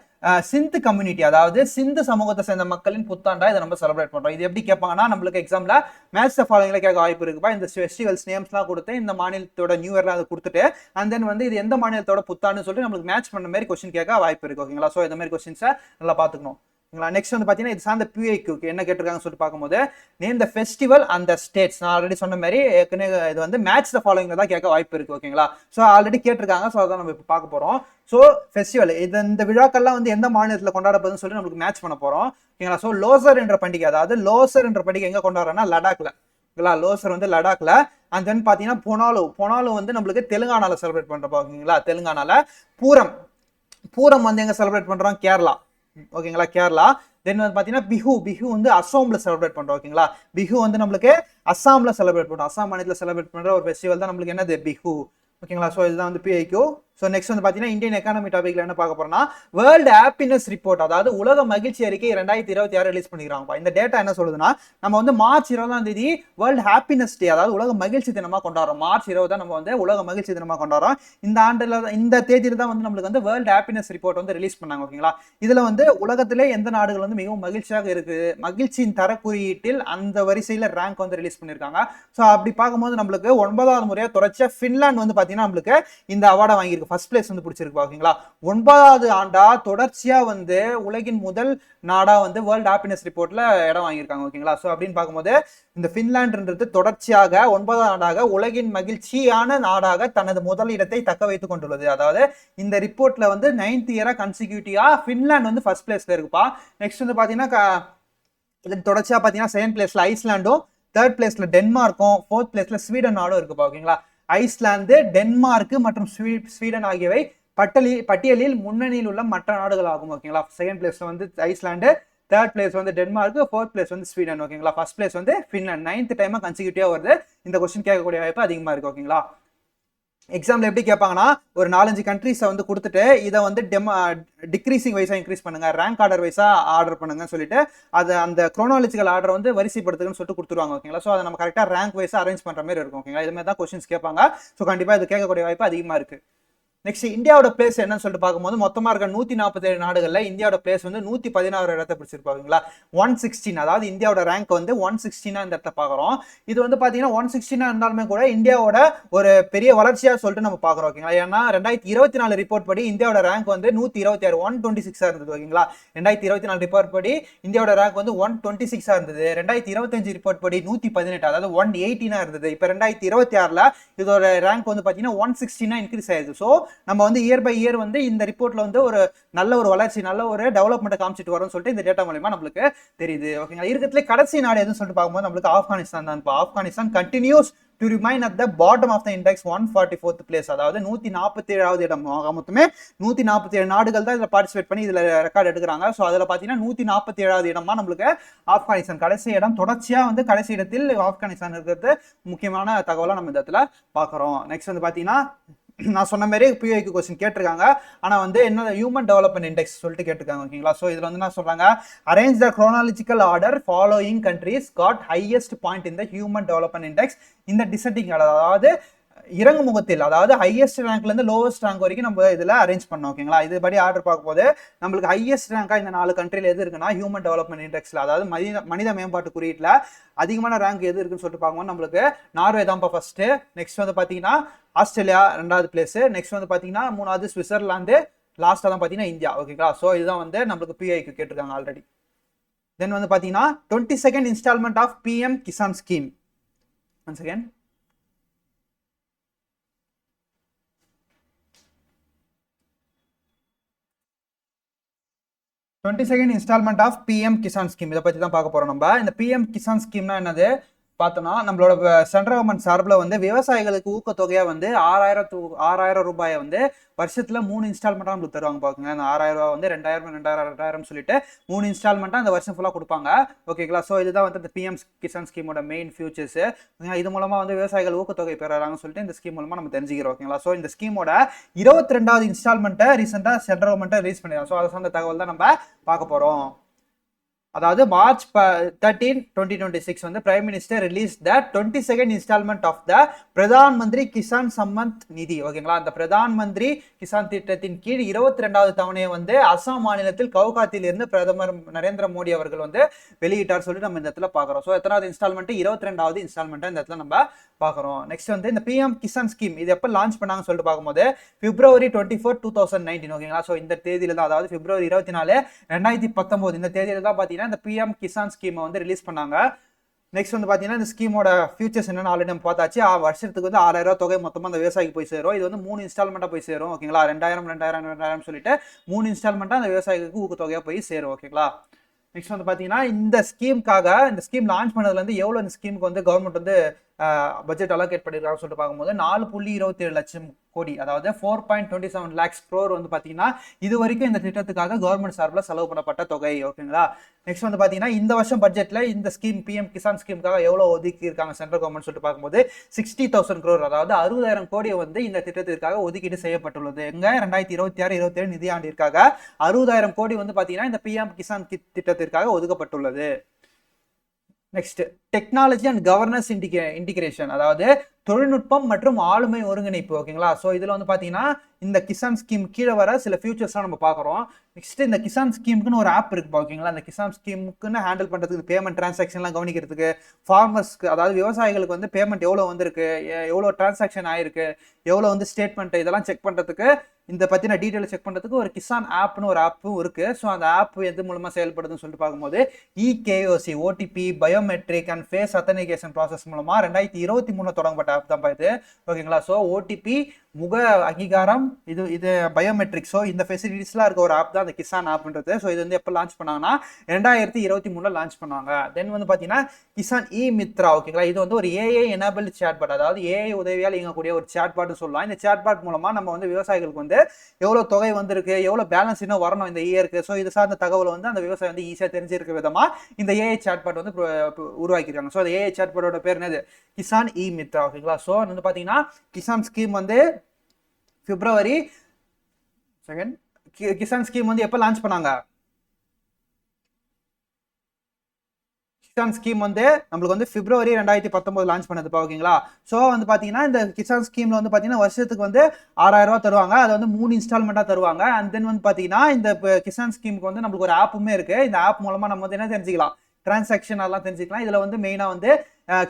சிந்து கம்யூனிட்டி, அதாவது சிந்து சமூகத்தை சேர்ந்த மக்களின் புத்தாண்டா இதை நம்ம செலிப்ரேட் பண்றோம். இது எப்படி கேட்பாங்கன்னா நம்மளுக்கு எக்ஸாம்ல மேட்ச் ஃபாலோயிங்ல கேட்க வாய்ப்பு இருக்குப்பா. இந்த ஃபெஸ்டிவல்ஸ் நேம்ஸ்லாம் கொடுத்து இந்த மாநிலத்தோட நியூ இயர்லாம் அதை கொடுத்துட்டு அண்ட் தென் வந்து இது எந்த மாநிலத்தோட புத்தாண்டுன்னு சொல்லிட்டு நம்மளுக்கு மேட்ச் பண்ண மாதிரி கொஸ்டின் கேட்க வாய்ப்பு இருக்கு. ஓகேங்களா, ஸோ இந்த மாதிரி கொஸ்டின்ஸை நல்லா பார்த்துக்கணும். நெக்ஸ்ட் வந்து பார்த்தீங்கன்னா இது சார்ந்த பிஐக்கு என்ன கேட்டிருக்காங்கன்னு சொல்லிட்டு பார்க்கும்போது name the festival and the states. நான் ஆல்ரெடி சொன்ன மாதிரி ஏற்கனவே இது வந்து மேட்ச் த ஃபாலோயிங்ல தான் கேட்க வாய்ப்பு இருக்கு. ஓகேங்களா, ஸோ ஆல்ரெடி கேட்டிருக்காங்க, ஸோ அதான் நம்ம இப்போ பார்க்க போறோம். ஸோ ஃபெஸ்டிவல் இந்த விழாக்கள்லாம் வந்து எந்த மாநிலத்தில் கொண்டாடப்படுதுன்னு சொல்லி நம்மளுக்கு மேட்ச் பண்ண போறோம். ஓகேங்களா, ஸோ லோசர் என்ற பண்டிகை, அதாவது லோசர் என்ற பண்டிகை எங்க கொண்டாடுறோம்னா லடாக்ல. ஓகேங்களா, லோசர் வந்து லடாக்ல. அண்ட் தென் பார்த்தீங்கன்னா பொனாலு வந்து நம்மளுக்கு தெலுங்கானால செலிப்ரேட் பண்றோம். ஓகேங்களா, தெலுங்கானால. பூரம் வந்து எங்க செலிப்ரேட் பண்றோம், கேரளா. ஓகேங்களா, கேரளா. தென் வந்து பார்த்தீங்கன்னா பிஹு வந்து அஸ்ஸாம்ல செலிப்ரேட் பண்றோம். ஓகேங்களா, பிஹு வந்து நம்மளுக்கு அஸ்ஸாம்ல செலிப்ரேட் பண்றோம். அஸ்ஸாம் மாநிலத்தில் செலிப்ரேட் பண்ற ஒரு ஃபெஸ்டிவல் தான் நம்மளுக்கு என்னது, பிஹு. ஓகேங்களா, ஸோ இதுதான் வந்து பிஐக்யூ. ஸோ நெக்ஸ்ட் வந்து பார்த்தீங்கன்னா இந்தியன் எக்கானமி டாபிக்ல என்ன பார்க்க போறோம்னா வேர்ல்டு ஹாப்பினஸ் ரிப்போர்ட், அதாவது உலக மகிழ்ச்சி அறிக்கை 2026 ரிலீஸ் பண்ணிக்கிறாங்க. இந்த டேட்டா என்ன சொல்லுதுன்னா நம்ம வந்து மார்ச் 20 வேர்ல்டு ஹாப்பினஸ் டே, அதாவது உலக மகிழ்ச்சி தினமா கொண்டாடுறோம். மார்ச் 20 நம்ம வந்து உலக மகிழ்ச்சி தினமா கொண்டாடுறோம். இந்த ஆண்டுல இந்த தேதியில தான் வந்து நம்மளுக்கு வந்து வேர்ல்டு ஹாப்பினஸ் ரிப்போர்ட் வந்து ரிலீஸ் பண்ணாங்க. ஓகேங்களா, இதுல வந்து உலகத்திலே எந்த நாடுகள் வந்து மிகவும் மகிழ்ச்சியாக இருக்கு, மகிழ்ச்சியின் தர குறியீட்டில் அந்த வரிசையில ரேங்க் வந்து ரிலீஸ் பண்ணிருக்காங்க. ஸோ அப்படி பார்க்கும்போது நம்மளுக்கு 9வது முறையா தொடர்ச்சியா ஃபின்லாந்து வந்து பாத்தீங்கன்னா நம்மளுக்கு இந்த அவார்டை வாங்கியிருக்கு. ஃபர்ஸ்ட் பிளேஸ் வந்து பிடிச்சிருக்கு ஓகேங்களா. 9வது ஆண்டா தொடர்ச்சியா வந்து உலகின் முதல் நாடா வந்து வேர்ல்டு ஹாப்பினஸ் ரிப்போர்ட்ல இடம் வாங்கியிருக்காங்க ஓகேங்களா. ஸோ அப்படின்னு பார்க்கும்போது இந்த பின்லாண்டுன்றது தொடர்ச்சியாக 9வது ஆண்டாக உலகின் மகிழ்ச்சியான நாடாக தனது முதலிடத்தை தக்க வைத்துக் கொண்டுள்ளது. அதாவது இந்த ரிப்போர்ட்ல வந்து 9th இயரா கன்சிக்யூட்டிவா பின்லாந்து வந்து ஃபர்ஸ்ட் பிளேஸ்ல இருக்குப்பா. நெக்ஸ்ட் வந்து பாத்தீங்கன்னா இதுக்கு தொடர்ச்சியா பாத்தீங்கன்னா செகண்ட் பிளேஸ்ல ஐஸ்லாண்டும், தேர்ட் பிளேஸ்ல டென்மார்க்கும், ஃபோர்த் பிளேஸ்ல ஸ்வீடன் நாடும் இருக்குப்பா ஓகேங்களா. ஐஸ்லாந்து, டென்மார்க் மற்றும் ஸ்வீடன் ஆகியவை பட்டியலில் முன்னணியில் உள்ள மற்ற நாடுகள் ஆகும் ஓகேங்களா. செகண்ட் பிளேஸ்ல வந்து ஐஸ்லாந்து, தேர்ட் பிளேஸ் வந்து டென்மார்க், ஃபோர்த் பிளேஸ் வந்து ஸ்வீடன் ஓகேங்களா. ஃபர்ஸ்ட் பிளேஸ் வந்து ஃபின்லாந்து. 9th டைமா கன்சிக்யூட்டிவா வருது. இந்த கொஸ்டின் கேட்கக்கூடிய வாய்ப்பு அதிகமா இருக்கு ஓகேங்களா. எக்ஸாம்ல எப்படி கேட்பாங்கன்னா ஒரு 4-5 கண்ட்ரிஸை வந்து கொடுத்துட்டு இதை வந்து டிக்ரீசிங் வைஸா இன்க்ரீஸ் பண்ணுங்க, ரேங்க் ஆர்டர் வைஸா ஆர்டர் பண்ணுங்கன்னு சொல்லிட்டு அதை அந்த குரோனாலஜிக்கல் ஆர்டர் வந்து வரிசைப்படுத்துன்னு சொல்லிட்டு கொடுத்துருவாங்க ஓகேங்களா. ஸோ அதை நம்ம கரெக்டாக ரேங்க் வைஸா அரேஞ்ச் பண்ற மாதிரி இருக்கும் ஓகேங்களா. இது மாதிரி தான் கொஸ்டின்ஸ் கேட்பாங்க. ஸோ கண்டிப்பா இது கேட்கக்கூடிய வாய்ப்பு அதிகமா இருக்கு. நெக்ஸ்ட் இந்தியாவோட பிளேஸ் என்னன்னு சொல்லிட்டு பார்க்கும்போது மொத்தமா இருக்க 147 நாடுகள்ல இந்தியாவோட பிளேஸ் வந்து 116 இடத்தை பிடிச்சிருப்பாங்களா. 116 அதாவது இந்தியாவோட ரேங்க் வந்து 116 இந்த இடத்த பாக்குறோம். இது வந்து பாத்தீங்கன்னா 116 இருந்தாலுமே கூட இந்தியாவோட ஒரு பெரிய வளர்ச்சியா சொல்லிட்டு நம்ம பாக்குறோம் ஓகேங்களா. ஏன்னா 2024 ரிப்போர்ட் படி இந்தியாவோட ரேங்க் வந்து 126 126 இருந்தது ஓகேங்களா. 2024 ரிப்போர்ட் படி இந்தியாவோட ரேங்க் வந்து 126 இருந்தது. 2025 ரிப்போர்ட் படி 118 அதாவது 118 இருந்தது. இப்ப 2026ல இதோட ரேங்க் வந்து பாத்தீங்கன்னா 116 இன்க்ரீஸ் ஆயிடுது. ஸோ நம்ம வந்து இயர் பை இயர் வந்து இந்த ரிப்போர்ட்ல வந்து ஒரு நல்ல ஒரு வளர்ச்சி, நல்ல ஒரு டெவலப்மெண்ட் காமிச்சிட்டு வரோம்னு சொல்லிட்டு இந்த டேட்டா மூலமா நம்மளுக்கு தெரியுது ஓகேங்களா. இருக்கிறதுல கடைசி நாடு எதுன்னு சொல்லிட்டு பார்க்கும்போது நம்மளுக்கு ஆப்கானிஸ்தான் தான். Afghanistan continues to remain at the bottom of the index 144th place, அதாவது 147வது இடம். மொத்தமே 147 நாடுகள் தான் இதுல பார்ட்டிசிபேட் பண்ணி இதுல ரெக்கார்ட் எடுக்கிறாங்க. ஸோ அதுல பாத்தீங்கன்னா 147வது இடமா நம்மளுக்கு ஆப்கானிஸ்தான் கடைசி இடம். தொடர்ச்சியா வந்து கடைசி இடத்தில் ஆப்கானிஸ்தான் இருக்கிறது முக்கியமான தகவலா நம்ம இந்த இடத்துல பாக்குறோம். நெக்ஸ்ட் வந்து பாத்தீங்கன்னா நான் சொன்ன மாதிரி பிஐக்கு கொஸ்டின் கேட்டிருக்காங்க. ஆனா வந்து என்ன ஹியூமன் டெவலப்மெண்ட் இண்டெக்ஸ் சொல்லிட்டு கேட்டிருக்காங்க ஓகேங்களா. ஸோ இதுல வந்து என்ன சொல்றாங்க, arrange the chronological order following countries got highest point in the human development index இந்த டிசெண்டிங் ஆர்டர், அதாவது இறங்கு முகத்தில், அதாவது ஹையஸ்ட் ரேங்க்ல இருந்து லோவஸ்ட் ரேங்க் வரைக்கும் நம்ம இதுல அரேஞ்ச் பண்ணோம் ஓகேங்களா. இதுபடி ஆர்டர் பார்க்கும் போது நம்மளுக்கு ஹையஸ்ட் ரேங்கா இந்த 4 கண்ட்ரில எது இருக்குன்னா ஹியூமன் டெவலப்மெண்ட் இண்டெக்ஸ்ல, அதாவது மனித மேம்பாட்டு குறியீட்டுல அதிகமான ரேங்க் எது இருக்குன்னு சொல்லிட்டு பார்க்கும்போது நம்மளுக்கு நார்வே தான் ஃபர்ஸ்ட். நெக்ஸ்ட் வந்து பாத்தீங்கன்னா ஆஸ்திரேலியா 2வது பிளேஸ். நெக்ஸ்ட் வந்து பாத்தீங்கன்னா 3வது சுவிட்சர்லாந்து, லாஸ்டா தான் பாத்தீங்கன்னா இந்தியா ஓகேங்களா. ஸோ இதுதான் வந்து நம்மளுக்கு பிஐக்கு கேட்டிருக்காங்க ஆல்ரெடி. தென் வந்து பாத்தீங்கன்னா 22nd instalment of PM Kisan scheme. One second. Twenty instalment of PM Kisan scheme இதை பத்தி தான் பார்க்க போறோம் நம்ம. இந்த பிஎம் கிசான் ஸ்கீம்னா என்னது பார்த்தோம்னா நம்மளோட சென்ட்ரல் கவர்மெண்ட் சார்பில் வந்து விவசாயிகளுக்கு ஊக்கத்தொகையா வந்து 6,000 ரூபாயை வந்து வருஷத்துல 3 இன்ஸ்டால்மெண்ட்டாக நம்மளுக்கு தருவாங்க பாருங்க. அந்த 6,000 ரூபாய் வந்து 2,000 சொல்லிட்டு 3 இன்ஸ்டால்மெண்ட்டாக அந்த வருஷம் ஃபுல்லாக கொடுப்பாங்க ஓகேங்களா. ஸோ இதுதான் வந்து இந்த பிஎம் கிசான் ஸ்கீமோட மெயின் ஃபியூச்சர்ஸ். இது மூலமா வந்து விவசாயிகள் ஊக்கத்தொகை பெறாங்கன்னு சொல்லிட்டு இந்த ஸ்கீம் மூலமா நம்ம தெரிஞ்சுக்கிறோம் ஓகேங்களா. ஸோ இந்த ஸ்கீமோட 22வது இன்ஸ்டால்மெண்ட்டை ரீசெண்டாக சென்ட்ரல் கவர்மெண்ட் ரிலீஸ் பண்ணிடுறாங்க. ஸோ அதை சார்ந்த தகவல் தான் நம்ம பார்க்க போறோம். அதாவது மார்ச் 13, 2026 வந்து prime minister release the 22nd instalment of the Pradhan Mantri Kisan சம்மந்த் நிதி ஓகேங்களா. அந்த பிரதான் மந்திரி கிசான் திட்டத்தின் கீழ் 22வது தவணையை வந்து அசாம் மாநிலத்தில் கவுகாத்தில் இருந்து பிரதமர் நரேந்திர மோடி அவர்கள் வந்து வெளியிட்டார் சொல்லி நம்ம இந்த இடத்துல பாக்குறோம். ஸோ எத்தனாவது இன்ஸ்டால்மெண்ட், 22வது இன்ஸ்டால்மெண்ட் இந்த இடத்துல நம்ம பாக்குறோம். நெக்ஸ்ட் வந்து இந்த பிஎம் கிசான் ஸ்கீம் இது எப்போ லான்ச் பண்ணாங்கன்னு சொல்லிட்டு பார்க்கும்போது February 24, 2019 ஓகேங்களா. ஸோ இந்த தேதியில தான், அதாவது February 24, 2019 இந்த தேதியில தான் பாத்தீங்கன்னா இந்த பிஎம் கிசான் ஸ்கீமை வந்து ரிலீஸ் பண்ணாங்க. நெக்ஸ்ட் வந்து பாத்தீங்கன்னா இந்த ஸ்கீமோட ஃபியூச்சர்ஸ் என்னன்னு ஆல்ரெடி நம்ம பார்த்தாச்சு. வருஷத்துக்கு வந்து 6,000 ரூபாய் தொகை மொத்தமா அந்த விவசாயிக்கு போய் சேரும். இது வந்து 3 இன்ஸ்டால்மெண்ட்டா போய் சேரும் ஓகேங்களா. 2000 சொல்லிட்டு 3 இன்ஸ்டால்மெண்ட்டா அந்த விவசாயிக்கு ஊக்கத்தொகையா போய் சேரும் ஓகேங்களா. நெக்ஸ்ட் வந்து பாத்தீங்கன்னா இந்த ஸ்கீம் லான்ச் பண்ணதுல இருந்து எவ்வளவு இந்த ஸ்கீமுக்கு வந்து கவர்மெண்ட் வந்து பட்ஜெட் அலோகேட் பண்ணிருக்காங்க சொல்லிட்டு பார்க்கும்போது 4.27 லட்சம் கோடி, அதாவது 4.27 lakhs crore வந்து பாத்தீங்கன்னா இது வரைக்கும் இந்த திட்டத்துக்காக கவர்மெண்ட் சார்பில் செலவு பண்ணப்பட்ட தொகை ஓகேங்களா. நெக்ஸ்ட் வந்து பாத்தீங்கன்னா இந்த வருஷம் பட்ஜெட்ல இந்த ஸ்கீம் பிஎம் கிசான் ஸ்கீமுக்காக எவ்வளவு ஒதுக்கி இருக்காங்க சென்ட்ரல் கவர்மெண்ட் சொல்லிட்டு பார்க்கும்போது 60,000 crore, அதாவது 60,000 கோடி வந்து இந்த திட்டத்திற்காக ஒதுக்கீடு செய்யப்பட்டுள்ளது. எங்க 2026-27 நிதியாண்டிற்காக 60,000 கோடி வந்து பாத்தீங்கன்னா இந்த பிஎம் கிசான் திட்டத்திற்காக ஒதுக்கப்பட்டுள்ளது. Next technology and governance integration, அதாவது தொழில்நுட்பம் மற்றும் ஆளுமை ஒருங்கிணைப்பு. ஓகேங்களா? ஸோ இதில் வந்து பார்த்தீங்கன்னா இந்த கிசான் ஸ்கீம் கீழே வர சில ஃபியூச்சர்ஸ்லாம் நம்ம பார்க்குறோம். நெக்ஸ்ட் இந்த கிசான் ஸ்கீமுக்குன்னு ஒரு ஆப் இருக்குப்பா. ஓகேங்களா? அந்த கிசான் ஸ்கீமுக்குன்னு ஹேண்டில் பண்ணுறதுக்கு பேமெண்ட் டிரான்சாக்ஷன்லாம் கவனிக்கிறதுக்கு, ஃபார்மர்ஸ்க்கு அதாவது விவசாயிகளுக்கு வந்து பேமெண்ட் எவ்வளோ வந்திருக்கு, எவ்வளோ டிரான்சாக்ஷன் ஆயிருக்கு, எவ்வளோ வந்து ஸ்டேட்மெண்ட் இதெல்லாம் செக் பண்ணுறதுக்கு, இந்த பற்றின டீட்டெயில் செக் பண்ணுறதுக்கு ஒரு கிசான் ஆப்னு ஒரு ஆப்பும் இருக்குது. ஸோ அந்த ஆப் எது மூலமாக செயல்படுதுன்னு சொல்லிட்டு பார்க்கும்போது eKYC, OTP, biometric and face authentication process மூலமாக 2023 தொடங்கப்பட்ட ஆப் தான் இது. ஓகேங்களா? ஸோ ஓடிபி, முக அங்கீகாரம், இது பயோமெட்ரிக், ஸோ இந்த ஃபெசிலிட்டிஸ்லாம் இருக்க ஒரு ஆப் தான் அந்த கிசான் ஆப்ன்றது. ஸோ இது வந்து எப்போ லான்ச் பண்ணாங்கன்னா 2023 லான்ச் பண்ணாங்க. தென் வந்து பார்த்தீங்கன்னா கிசான் இ மித்ரா. ஓகேங்களா? இது வந்து ஒரு ஏஐ எனேபிள்டு சேட்பாட், அதாவது ஏஐ உதவியால் இயங்கக்கூடிய ஒரு சேட்பாட்னு சொல்லலாம். இந்த சேட்பாட் மூலமாக நம்ம வந்து விவசாயிகளுக்கு வந்து எவ்வளோ தொகை வந்திருக்கு, எவ்வளோ பேலன்ஸ் இன்னும் வரணும் இந்த இயருக்கு, ஸோ இது சார்ந்த தகவல் வந்து அந்த விவசாயி வந்து ஈஸியாக தெரிஞ்சிருக்க விதமாக இந்த ஏஐ சேட்பாட் வந்து உருவாக்கியிருக்காங்க. ஸோ அந்த ஏஐ சேட்பாட்டோட பேர் என்னது? கிசான் இ மித்ரா. ஓகேங்களா? ஸோ வந்து பார்த்தீங்கன்னா கிசான் ஸ்கீம் வந்து பிப்ரவரி செகண்ட், கிசான் ஸ்கீம் வந்து எப்போ லான்ச் பண்ணாங்க? கிசான் ஸ்கீம் வந்து நம்மளுக்கு வந்து பிப்ரவரி 2019 லான்ச் பண்ணதுப்பா. ஓகேங்களா? ஸோ வந்து பார்த்தீங்கன்னா இந்த கிசான் ஸ்கீமில் வந்து பார்த்தீங்கன்னா வருஷத்துக்கு வந்து 6000 ரூபா தருவாங்க. அது வந்து 3 இன்ஸ்டால்மெண்ட்டாக தருவாங்க. அண்ட் தென் வந்து பார்த்தீங்கன்னா இந்த கிசான் ஸ்கீமுக்கு வந்து நம்மளுக்கு ஒரு ஆப்புமே இருக்குது. இந்த ஆப் மூலமாக நம்ம வந்து என்ன தெரிஞ்சுக்கலாம், டிரான்சாக்ஷன் அதெல்லாம் தெரிஞ்சுக்கலாம். இதில் வந்து மெயினாக வந்து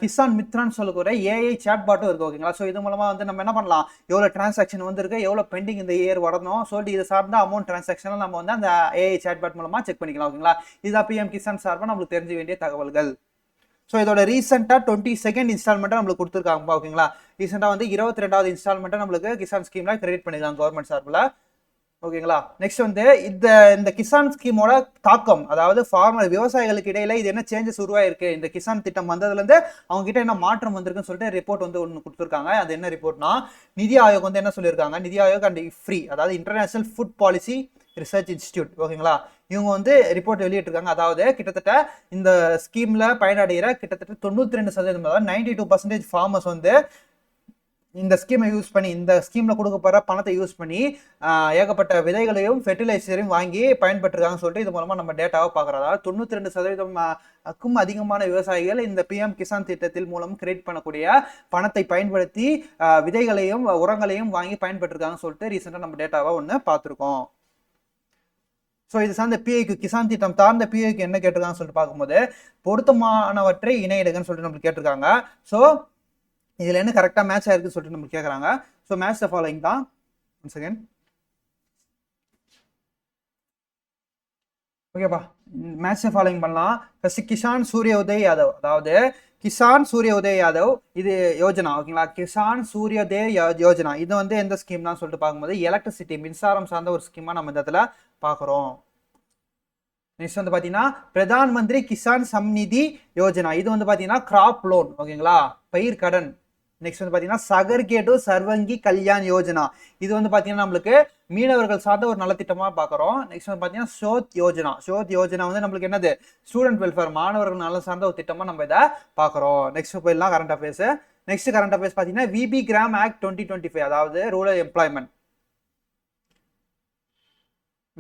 கிசான் மித்ரான்னு சொல்லக்கூடிய ஏஐ சாட் பாட்டும் இருக்குது. ஓகேங்களா? ஸோ இது மூலமாக வந்து நம்ம என்ன பண்ணலாம், எவ்வளோ டிரான்சாக்ஷன் வந்திருக்கு, எவ்வளோ பெண்டிங் இந்த இயர் வரணும் சொல்லிட்டு இதை சார்ந்த அமௌண்ட் டிரான்சாக்ஷன் நம்ம வந்து அந்த ஏஐ சாட் பாட் மூலமாக செக் பண்ணிக்கலாம். ஓகேங்களா? இதுதான் பிஎம் கிசான் சார்பாக நம்மளுக்கு தெரிஞ்ச வேண்டிய தகவல்கள். ஸோ இதோட ரீசெண்டாக 22nd இன்ஸ்டால்மெண்ட்டை நம்மளுக்கு கொடுத்துருக்காங்கப்பா. ஓகேங்களா? ரீசெண்டாக வந்து 22வது இன்ஸ்டால்மெண்ட்டை நம்மளுக்கு கிசான் ஸ்கீமில் கிரெடிட் பண்ணிக்கலாம் கவர்மெண்ட் சார்பில். ஓகேங்களா? நெக்ஸ்ட் வந்து இந்த கிசான் ஸ்கீமோட தாக்கம், அதாவது ஃபார்மர் விவசாயிகளுக்கு இடையில இது என்ன சேஞ்சஸ் உருவாயிருக்கு, இந்த கிசான் திட்டம் வந்ததுலேருந்து அவங்க கிட்ட என்ன மாற்றம் வந்திருக்குன்னு சொல்லிட்டு ரிப்போர்ட் வந்து ஒன்று கொடுத்துருக்காங்க. அது என்ன ரிப்போர்ட்னா, நிதி ஆயோக் வந்து என்ன சொல்லியிருக்காங்க, நிதி ஆயோக் அண்ட் இஃப்ரி, அதாவது international food policy research institute. ஓகேங்களா? இவங்க வந்து ரிப்போர்ட் வெளியிட்டிருக்காங்க. அதாவது கிட்டத்தட்ட இந்த ஸ்கீம்ல பயனடைகிற கிட்டத்தட்ட 92%, அதாவது 92% ஃபார்மர்ஸ் வந்து இந்த ஸ்கீமை யூஸ் பண்ணி, இந்த ஸ்கீமில் கொடுக்கப்படுற பணத்தை யூஸ் பண்ணி ஏகப்பட்ட விதைகளையும் ஃபெர்டிலைசரையும் வாங்கி பயன்பெற்றிருக்காங்கன்னு சொல்லிட்டு இது மூலமாக நம்ம டேட்டாவை பார்க்குறோம். அதாவது 92%க்கும் அதிகமான விவசாயிகள் இந்த பிஎம் கிசான் திட்டத்தில் மூலம் கிரியேட் பண்ணக்கூடிய பணத்தை பயன்படுத்தி விதைகளையும் உரங்களையும் வாங்கி பயன்பெற்றிருக்காங்கன்னு சொல்லிட்டு ரீசெண்டாக நம்ம டேட்டாவை ஒன்று பார்த்துருக்கோம். ஸோ இது சார்ந்த பிஐக்கு, கிசான் திட்டம் சார்ந்த பிஐக்கு என்ன கேட்டிருக்காங்கன்னு சொல்லிட்டு பார்க்கும்போது பொருத்தமானவற்றை இணையிடுங்கன்னு சொல்லிட்டு நம்மளுக்கு கேட்டிருக்காங்க. ஸோ இதில் என்ன கரெக்டாக மேட்ச் ஆயிருக்குன்னு சொல்லிட்டு நம்மளுக்கு கேட்குறாங்க. ஸோ மேட்ச் த ஃபாலோயிங் தான். One second. ஓகேப்பா, மேட்ச் த ஃபாலோயிங் பண்ணலாம். ஃபர்ஸ்ட் கிசான் சூரிய உதய் யாதவ், அதாவது கிசான் சூரிய உதய் யாதவ் இது யோஜனா. ஓகேங்களா? கிசான் சூரியோதய் யோஜனா இது வந்து எந்த ஸ்கீம் தான் சொல்லிட்டு பார்க்கும்போது எலக்ட்ரிசிட்டி, மின்சாரம் சார்ந்த ஒரு ஸ்கீமாக நம்ம இந்த இடத்துல பார்க்குறோம். நெக்ஸ்ட் வந்து பார்த்தீங்கன்னா பிரதான் மந்திரி கிசான் சம்நிதி யோஜனா இது வந்து பார்த்தீங்கன்னா கிராப் லோன். ஓகேங்களா? பயிர் கடன். நெக்ஸ்ட் வந்து பார்த்தீங்கன்னா சகர்கேடு சர்வங்கி கல்யாண் யோஜனா இது வந்து பார்த்தீங்கன்னா நம்மளுக்கு மீனவர்கள் சார்ந்த ஒரு நலத்திட்டமாக பார்க்குறோம். நெக்ஸ்ட் வந்து பார்த்தீங்கன்னா ஷோத் யோஜனா. ஷோத் யோஜனா வந்து நம்மளுக்கு என்னது, ஸ்டூடெண்ட் வெல்ஃபேர், மாணவர்கள் நல சார்ந்த ஒரு திட்டமாக நம்ம இதை பார்க்குறோம். நெக்ஸ்ட் போயிடலாம் current affairs. Next current affairs பார்த்தீங்கன்னா விபி கிராம் ஆக்ட் 2025, அதாவது ரூரல் எம்ப்ளாய்மெண்ட்,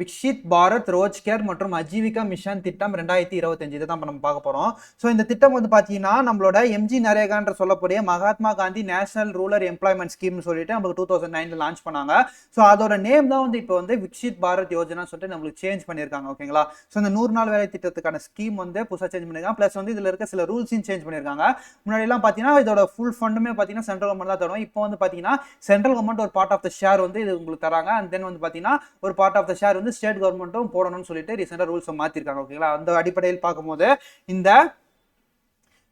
விக்ஷித் பாரத் ரோஜ்கர் மற்றும் அஜீவிகா மிஷன் திட்டம் 2025 இதை தான் நம்ம பார்க்க போகிறோம். ஸோ இந்த திட்டம் வந்து பார்த்தீங்கன்னா நம்மளோட எம்ஜி நரேகான்ற சொல்லக்கூடிய Mahatma Gandhi national rural employment ஸ்கீம்னு சொல்லிட்டு நம்மளுக்கு 2009 லான்ச் பண்ணாங்க. ஸோ அதோட நேம் தான் வந்து இப்போ வந்து விக்ஷித் பாரத் யோஜனா சொல்லிட்டு நம்மளுக்கு சேஞ்ச் பண்ணியிருக்காங்க. ஓகேங்களா? ஸோ இந்த 100 நாள் வேலை திட்டத்துக்கான ஸ்கீம் வந்து புதுசாக சேஞ்ச் பண்ணியிருக்காங்க. ப்ளஸ் வந்து இதில் இருக்க சில ரூல்ஸையும் சேஞ்ச் பண்ணியிருக்காங்க. முன்னாடிலாம் பார்த்தீங்கன்னா இதோட ஃபுல் ஃபண்டுமே பார்த்தீங்கன்னா சென்ட்ரல் கவர்மெண்ட் தான் தரும். இப்போ வந்து பார்த்தீங்கன்னா சென்ட்ரல் கவர்மெண்ட் ஒரு பார்ட் ஆஃப் த ஷேர் வந்து இது உங்களுக்கு தராங்க. அண்ட் தென் வந்து பார்த்தீங்கன்னா ஒரு பார்ட் ஆஃப் த ஷேர் வந்து ஸ்டேட் கவர்மெண்ட்டும் போடணும்னு சொல்லிட்டு ரீசெண்டாக ரூல்ஸை மாற்றிருக்காங்க. ஓகேங்களா? அந்த அடிப்படையில் பார்க்கும்போது இந்த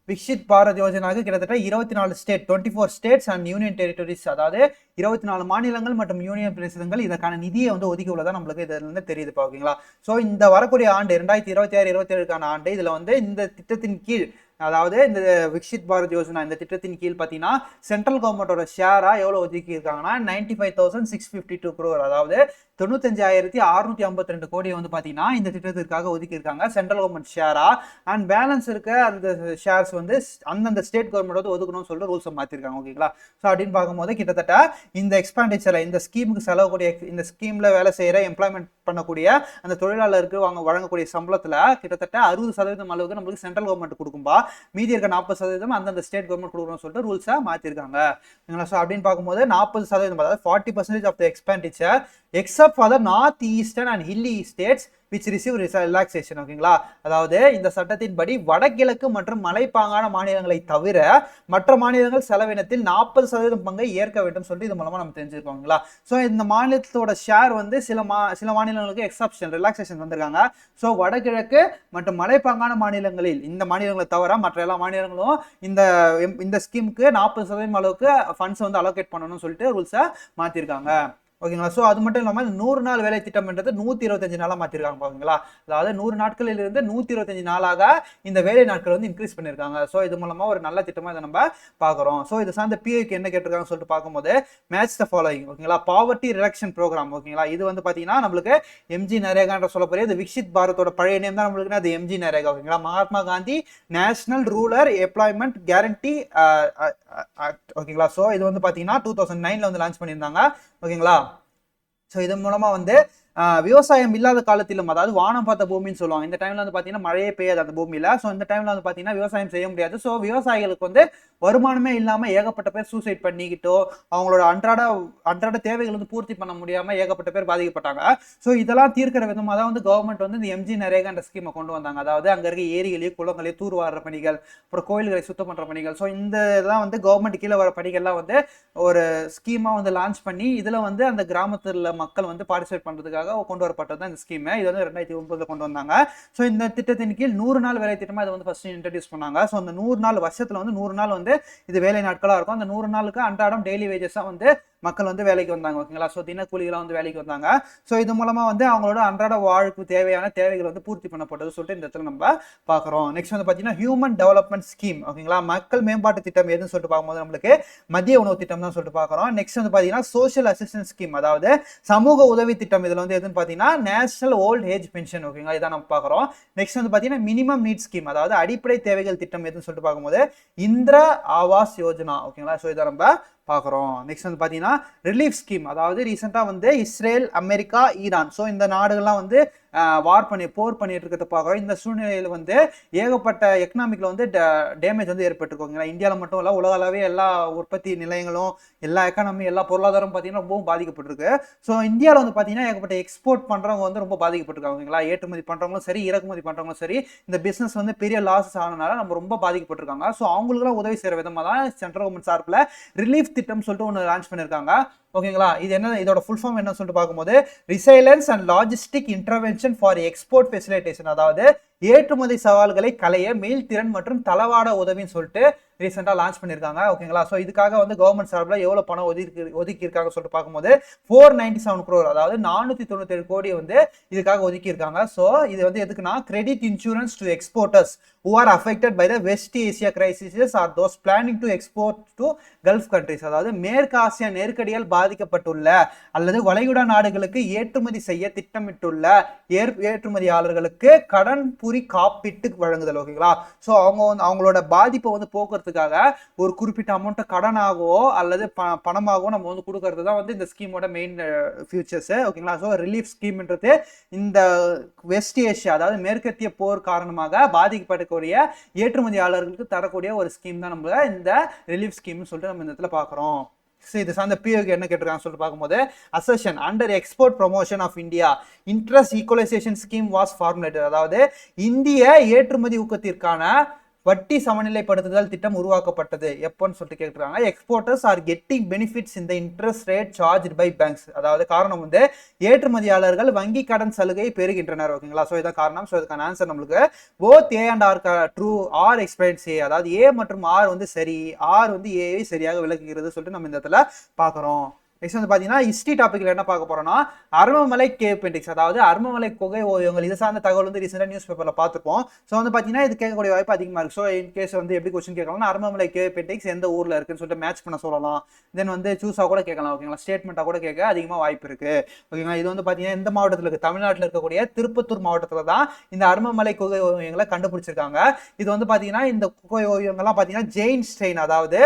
விக்ஷித் பாரத் யோஜனாவுக்கு கிட்டத்தட்ட 24 state, 24 states and union territories, அதாவது 24 மாநிலங்கள் மற்றும் யூனியன் பிரதேசங்கள் இதற்கான நிதியை வந்து ஒதுக்கி உள்ளதா நம்மளுக்கு இதுல இருந்து தெரியுது. ஓகேங்களா? ஸோ இந்த வரக்கூடிய ஆண்டு 2026-27 ஆண்டு இதில் வந்து இந்த திட்டத்தின் கீழ், அதாவது இந்த விக்ஷித் பாரத் யோஜனா இந்த திட்டத்தின் கீழ் பார்த்தீங்கன்னா சென்ட்ரல் கவர்மெண்டோட ஷேரா எவ்வளோ ஒதுக்கி இருக்காங்கன்னா 95,652 crore, அதாவது 95,652 கோடி வந்து பார்த்தீங்கன்னா இந்த திட்டத்திற்காக ஒதுக்கி இருக்காங்க சென்ட்ரல் கவர்மெண்ட் ஷேரா. அண்ட் பேலன்ஸ் இருக்க அந்த ஷேர்ஸ் வந்து அந்தந்த ஸ்டேட் கவர்மெண்ட் வந்து ஒதுக்கணும்னு சொல்லிட்டு ரூல்ஸை மாற்றிருக்காங்க. ஓகேங்களா? ஸோ அப்படின்னு பார்க்கும்போது கிட்டத்தட்ட இந்த எக்ஸ்பெண்டிச்சரை, இந்த ஸ்கீமுக்கு செலவுக்கூடிய, இந்த ஸ்கீம்ல வேலை செய்கிற எம்ப்ளாய்மெண்ட் பண்ணக்கூடிய அந்த தொழிலாளருக்கு வழங்கக்கூடிய சம்பளத்துல கிட்டத்தட்ட 60% அளவுக்கு நம்மளுக்கு சென்ட்ரல் கவர்மெண்ட் கொடுக்கும்பா, மீதி இருக்க 40% அந்தந்த ஸ்டேட் கவர்மெண்ட் கொடுக்கணும்னு சொல்லிட்டு ரூல்ஸை மாத்திருக்காங்க. ஸோ அப்படின்னு பார்க்கும்போது 40%, அதாவது 40% of the expenditure except for the north eastern and hilly states which receive relaxation. ஓகேங்களா, அதாவது இந்த சட்டத்தின்படி வடகிழக்கு மற்றும் மலைப்பாங்கான மாநிலங்களை தவிர மற்ற மாநிலங்கள் செலவினத்தில் 40% பங்கை ஏற்க வேண்டும் சொல்லிட்டு இது மூலமா நம்ம தெரிஞ்சுக்கோங்களா. ஸோ இந்த மாநிலத்தோட ஷேர் வந்து சில மாநிலங்களுக்கு எக்ஸப்ஷன் ரிலாக்ஸேஷன் வந்திருக்காங்க. ஸோ வடகிழக்கு மற்றும் மலைப்பாங்கான மாநிலங்களில் இந்த மாநிலங்களை தவிர மற்ற எல்லா மாநிலங்களும் இந்த ஸ்கீமுக்கு 40% அளவுக்கு ஃபண்ட்ஸ் வந்து அலோகேட் பண்ணணும்னு சொல்லிட்டு ரூல்ஸை மாத்திருக்காங்க. ஓகேங்களா, ஸோ அது மட்டும் இல்லாமல் 100 நாள் வேலை திட்டம்ன்றது 125 நாளாக மாற்றிருக்காங்க. ஓகேங்களா, அதாவது 100 நாட்களிலிருந்து 125 நாளாக இந்த வேலை நாட்கள் வந்து இன்க்ரீஸ் பண்ணியிருக்காங்க. ஸோ இது மூலமாக ஒரு நல்ல திட்டமாக இதை நம்ம பார்க்குறோம். ஸோ இது சார்ந்த பிஐக்கு என்ன கேட்டிருக்காங்கன்னு சொல்லிட்டு பார்க்கும்போது மேட்ச் த ஃபாலோயிங். ஓகேங்களா, பாவர்ட்டி ரிடக்ஷன் ப்ரோக்ராம். ஓகேங்களா, இது வந்து பார்த்தீங்கன்னா நம்மளுக்கு எம்ஜி நரேகான்ற சொல்லப்போறிய இது விக்ஷித் பாரத்தோட பழைய நேம் தான் நம்மளுக்கு அது எம்ஜி நரேகா. ஓகேங்களா, Mahatma Gandhi national rural employment guarantee act. ஓகேங்களா, ஸோ இது வந்து பார்த்தீங்கன்னா 2009 வந்து லான்ச் பண்ணியிருந்தாங்க. ஓகேங்களா, ஸோ இதன் மூலமா வந்து விவசாயம் இல்லாத காலத்திலும், அதாவது வானம் பார்த்த பூமின்னு சொல்லுவாங்க, இந்த டைம்ல வந்து பார்த்தீங்கன்னா மழையே பெய்யாது அந்த பூமியில. ஸோ இந்த டைம்ல வந்து பார்த்தீங்கன்னா விவசாயம் செய்ய முடியாது. ஸோ விவசாயிகளுக்கு வந்து வருமானமே இல்லாமல் ஏகப்பட்ட பேர் சூசைட் பண்ணிக்கிட்டோ அவங்களோட அன்றாட தேவைகள் வந்து பூர்த்தி பண்ண முடியாமல் ஏகப்பட்ட பேர் பாதிக்கப்பட்டாங்க. ஸோ இதெல்லாம் தீர்க்கிற விதமாக தான் வந்து கவர்மெண்ட் வந்து இந்த எம்ஜி நரேகான்ற ஸ்கீமை கொண்டு வந்தாங்க. அதாவது அங்கே இருக்க ஏரிகளையும் குளங்களையும் தூர்வாடுற பணிகள், அப்புறம் கோயில்களை சுத்தம் பண்ணுற பணிகள். ஸோ இந்த இதெல்லாம் வந்து கவர்மெண்ட் கீழே வர பணிகள்லாம் வந்து ஒரு ஸ்கீமாக வந்து லான்ச் பண்ணி இதில் வந்து அந்த கிராமத்தில் மக்கள் வந்து பார்ட்டிசிபேட் பண்ணுறதுக்காக கொண்டு வரப்பட்டது தான் இந்த ஸ்கீம். இது வந்து 2009 கொண்டு வந்தாங்க. ஸோ இந்த திட்டத்தின் கீழ் 100 நாள் வேலை திட்டமாக இதை வந்து ஃபர்ஸ்ட் இன்ட்ரடியூஸ் பண்ணாங்க. ஸோ அந்த 100 நாள் வருஷத்துல வந்து 100 நாள் வந்து இது வேலை நாட்களா இருக்கும். அந்த 100 நாளுக்கு அன்றாடம் டெய்லி வேஜஸா வந்து மக்கள் வந்து வேலைக்கு வந்தாங்க. ஓகேங்களா, ஸோ தினக்கூலிகளாக வந்து வேலைக்கு வந்தாங்க. ஸோ இது மூலமா வந்து அவங்களோட அன்றாட வாழ்க்கை தேவையான தேவைகள் வந்து பூர்த்தி பண்ணப்பட்டது சொல்லிட்டு இந்த இடத்துல நம்ம பார்க்குறோம். நெக்ஸ்ட் வந்து பார்த்தீங்கன்னா ஹியூமன் டெவலப்மெண்ட் ஸ்கீம். ஓகேங்களா, மக்கள் மேம்பாட்டு திட்டம் எதுன்னு சொல்லிட்டு பார்க்கும்போது நம்மளுக்கு மதிய உணவு திட்டம் தான் சொல்லிட்டு பார்க்குறோம். நெக்ஸ்ட் வந்து பார்த்தீங்கன்னா சோஷியல் அசிஸ்டன்ஸ் ஸ்கீம், அதாவது சமூக உதவி திட்டம். இதில் வந்து எதுன்னு பார்த்தீங்கன்னா நேஷனல் ஓல்ட் ஏஜ் பென்ஷன். ஓகேங்களா, இதான் நம்ம பார்க்குறோம். நெக்ஸ்ட் வந்து பார்த்தீங்கன்னா மினிமம் நீட் ஸ்கீம், அதாவது அடிப்படை தேவைகள் திட்டம் எதுன்னு சொல்லிட்டு பார்க்கும்போது இந்திரா ஆவாஸ் யோஜனா. ஓகேங்களா, ஸோ இதை நம்ம பார்க்குறோம். நெக்ஸ்ட் வந்து பார்த்தீங்கன்னா ரிலீஃப் ஸ்கீம், அதாவது ரீசெண்டாக வந்து இஸ்ரேல், அமெரிக்கா, ஈரான், ஸோ இந்த நாடுகள்லாம் வந்து போர் பண்ணிட்டு இருக்கிறத பார்க்குறோம். இந்த சூழ்நிலையில் வந்து ஏகப்பட்ட எக்கனாமிக்ல வந்து டேமேஜ் வந்து ஏற்பட்டிருக்கோங்களா. இந்தியாவில் மட்டும் இல்லை, உலக அளவே எல்லா உற்பத்தி நிலையங்களும் எல்லா எக்கானமி எல்லா பொருளாதாரம் பார்த்தீங்கன்னா ரொம்பவும் பாதிக்கப்பட்டிருக்கு. ஸோ இந்தியாவில் வந்து பார்த்தீங்கன்னா ஏகப்பட்ட எக்ஸ்போர்ட் பண்ணுறவங்க வந்து ரொம்ப பாதிக்கப்பட்டிருக்காங்களா. ஏற்றுமதி பண்ணுறவங்களும் சரி, இறக்குமதி பண்ணுறவங்களும் சரி, இந்த பிஸ்னஸ் வந்து பெரிய லாஸஸ் ஆனதுனால நம்ம ரொம்ப பாதிக்கப்பட்டிருக்காங்க. ஸோ அவங்களுக்குலாம் உதவி செய்கிற விதமாக தான் சென்ட்ரல் கவர்மெண்ட் சார்பில் ரிலீஃப் திட்டம் சொல்லிட்டு ஒன்று லான்ச் பண்ணியிருக்காங்க. ஓகேங்களா, இது என்ன, இதோட ஃபுல் ஃபார்ம் என்ன சொல்லிட்டு பார்க்கும்போது resilience and logistic intervention for export facilitation, அதாவது ஏற்றுமதி சவால்களை களைய மீள்திறன் மற்றும் தளவாட உதவின்னு சொல்லிட்டு ரீசெண்டாக லான்ச் பண்ணியிருக்காங்க. ஓகேங்களா, ஸோ இதுக்காக வந்து கவர்மெண்ட் சார்பில் எவ்வளோ பணம் ஒதுக்கி இருக்காங்க சொல்லிட்டு பார்க்கும்போது 497 crore, அதாவது 497 கோடி வந்து இதுக்காக ஒதுக்கி இருக்காங்க. ஸோ இது வந்து எதுக்குன்னா credit insurance to exporters who are affected by the West Asia crisis or those planning to export to Gulf countries, அதாவது மேற்கு ஆசியா நெருக்கடியால் பாதிக்கப்பட்டுள்ள அல்லது வளைகுடா நாடுகளுக்கு ஏற்றுமதி செய்ய திட்டமிட்டுள்ள ஏற்றுமதியாளர்களுக்கு கடன் புரி காப்பீட்டு வழங்குதல். ஓகேங்களா, ஸோ அவங்களோட பாதிப்பை வந்து போக்குறதுக்காக ஒரு குறிப்பிட்ட அமௌண்ட்டை கடனாகவோ அல்லது பணமாகவோ நம்ம வந்து கொடுக்கறது தான் வந்து இந்த ஸ்கீமோட மெயின் ஃபியூச்சர்ஸ். ஓகேங்களா, ஸோ ரிலீஃப் ஸ்கீம்ன்றது இந்த வெஸ்ட் ஏஷியா, அதாவது மேற்கத்திய போர் காரணமாக பாதிக்கப்பட்ட ஏற்றுமதியாளர்களுக்கு தரக்கூடிய ஒரு ஸ்கீம் தான் நம்ம இந்த ரிலீஃப் ஸ்கீம் சொல்லிட்டு நம்ம இந்த இடத்துல பார்க்குறோம். இது சார்ந்த பிஓக்கு என்ன கேட்டிருக்காங்க சொல்லிட்டு பார்க்கும்போது assertion under export promotion of India interest equalisation scheme was formulated, அதாவது இந்திய ஏற்றுமதி ஊக்கத்திற்கான வட்டி சமநிலைப்படுத்துதல் திட்டம் உருவாக்கப்பட்டது எப்போன்னு சொல்லிட்டு கேட்குறாங்க. எக்ஸ்போர்ட்டர்ஸ் ஆர் கெட்டிங் பெனிஃபிட்ஸ் இந்த interest rate charge by banks, அதாவது காரணம் வந்து ஏற்றுமதியாளர்கள் வங்கி கடன் சலுகை பெறுகின்றனர். ஓகேங்களா, ஸோ இதான் காரணம். ஸோ இதுக்கான ஆன்சர் நம்மளுக்கு both A and are true R explains ஏ, அதாவது ஏ மற்றும் ஆர் வந்து சரி, ஆர் வந்து ஏவை சரியாக விளக்குகிறது சொல்லிட்டு நம்ம இந்த இடத்துல பார்க்குறோம். நெக்ஸ்ட் வந்து பார்த்தீங்கன்னா ஹிஸ்ட்ரி டாபிக்ல என்ன பார்க்க போறோம்னா அருமமலை கேவ் பெயிண்டிங்ஸ், அதாவது அருமமலை குகை ஓவியங்கள். இது சார்ந்த தகவல் வந்து ரீசெண்டாக நியூஸ் பேப்பர்ல பார்த்துப்போம். ஸோ வந்து பார்த்தீங்கன்னா இது கேட்கக்கூடிய வாய்ப்பு அதிகமாக இருக்கு. ஸோ இன் கேஸ் வந்து எப்படி கொஸ்டின் கேட்கலாம்னா அருமமலை கேவ் பெயிண்டிங்ஸ் எந்த ஊர்ல இருக்குன்னு சொல்லிட்டு மேட்ச் பண்ண சொல்லலாம். தென் வந்து சூஸாக கூட கேட்கலாம். ஓகேங்களா, ஸ்டேட்மெண்ட்டாக கூட கேட்க அதிகமாக வாய்ப்பு இருக்கு. ஓகேங்களா, இது வந்து பார்த்தீங்கன்னா எந்த மாவட்டத்தில் இருக்கு, தமிழ்நாட்டில் இருக்கக்கூடிய திருப்பத்தூர் மாவட்டத்தில் தான் இந்த அருமமலை குகை ஓவியங்களை கண்டுபிடிச்சிருக்காங்க. இது வந்து பார்த்தீங்கன்னா இந்த குகை ஓவியங்கள்லாம் பார்த்தீங்கன்னா ஜெயின் ஸ்டெயின், அதாவது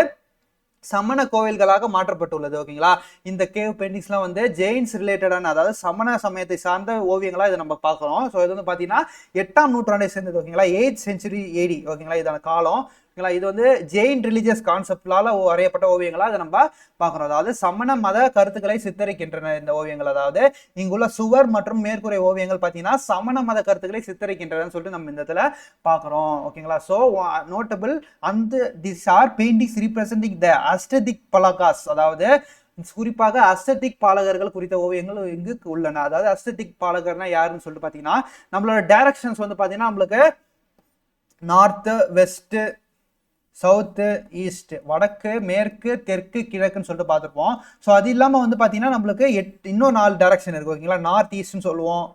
சமண கோவில்களாக மாற்றப்பட்டுள்ளது. ஓகேங்களா, இந்த கேவ் பெயிண்டிங்ஸ்லாம் வந்து ஜெயின்ஸ் ரிலேட்டடான, அதாவது சமண சமயத்தை சார்ந்த ஓவியங்களா இதை நம்ம பார்க்குறோம். ஸோ இது வந்து பார்த்தீங்கன்னா 8ஆம் நூற்றாண்டை சேர்ந்தது. ஓகேங்களா, 8th century AD. ஓகேங்களா, இதான காலம். ஓகேங்களா, இது வந்து ஜெயின் ரிலீஜியஸ் கான்செப்ட்லால வரையப்பட்ட ஓவியங்களா இதை நம்ம பார்க்குறோம். அதாவது சமண மத கருத்துக்களை சித்தரிக்கின்றன இந்த ஓவியங்கள். அதாவது இங்குள்ள சுவர் மற்றும் மேற்கூரை ஓவியங்கள் பார்த்தீங்கன்னா சமண மத கருத்துக்களை சித்தரிக்கின்றன சொல்லிட்டு நம்ம இந்த இடத்துல பார்க்குறோம். ஓகேங்களா, ஸோ நோட்டபிள் அந்த திஸ் ஆர் பெயிண்டிங்ஸ் ரீப்ரசென்டிங் த அஸ்தெடிக் பலகாஸ், அதாவது குறிப்பாக அஸ்தெடிக் பாலகர்கள் குறித்த ஓவியங்கள் இங்கு உள்ளன. அதாவது அஸ்தெடிக் பாலகர்னா யாருன்னு சொல்லிட்டு பார்த்தீங்கன்னா நம்மளோட டைரக்ஷன்ஸ் வந்து பார்த்தீங்கன்னா நம்மளுக்கு நார்த்து, வெஸ்ட்டு, சவுத்து, ஈஸ்ட், வடக்கு, மேற்கு, தெற்கு, கிழக்குன்னு சொல்லிட்டு பார்த்துருப்போம். ஸோ அது இல்லாமல் வந்து பார்த்தீங்கன்னா நம்மளுக்கு இன்னும் 4 டைரக்ஷன் இருக்கு. ஓகேங்களா, நார்த் ஈஸ்ட்னு சொல்லுவோம்.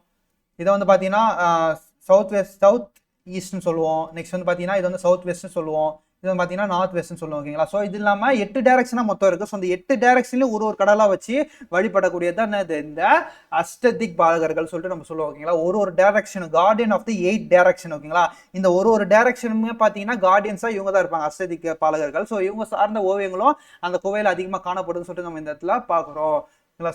இதை வந்து பார்த்தீங்கன்னா சவுத் ஈஸ்ட்னு சொல்லுவோம். நெக்ஸ்ட் வந்து பார்த்தீங்கன்னா இது வந்து சவுத் வெஸ்ட்னு சொல்லுவோம். இது வந்து பார்த்தீங்கன்னா நார்த் வெஸ்ட்னு சொல்லுவோம். ஓகேங்களா, ஸோ இது இல்லாமல் 8 டைரக்ஷனாக மொத்தம் இருக்குது. ஸோ அந்த 8 டைரக்ஷன்லையும் ஒரு கடலாக வச்சு வழிபடக்கூடியது தான் என்னது இந்த அஸ்தெடிக் பாலகர்கள் சொல்லிட்டு நம்ம சொல்லுவோம். ஓகேங்களா, ஒரு direction guardian of the 8 direction. ஓகேங்களா, இந்த ஒரு டைரக்ஷனுமே பார்த்தீங்கன்னா கார்டியன்ஸாக இவங்க தான் இருப்பாங்க, அஸ்தெடிக் பாலகர்கள். ஸோ இவங்க சார்ந்த ஓவியங்களும் அந்த கோவையில் அதிகமாக காணப்படுதுன்னு சொல்லிட்டு நம்ம இந்த இடத்துல பார்க்குறோம்.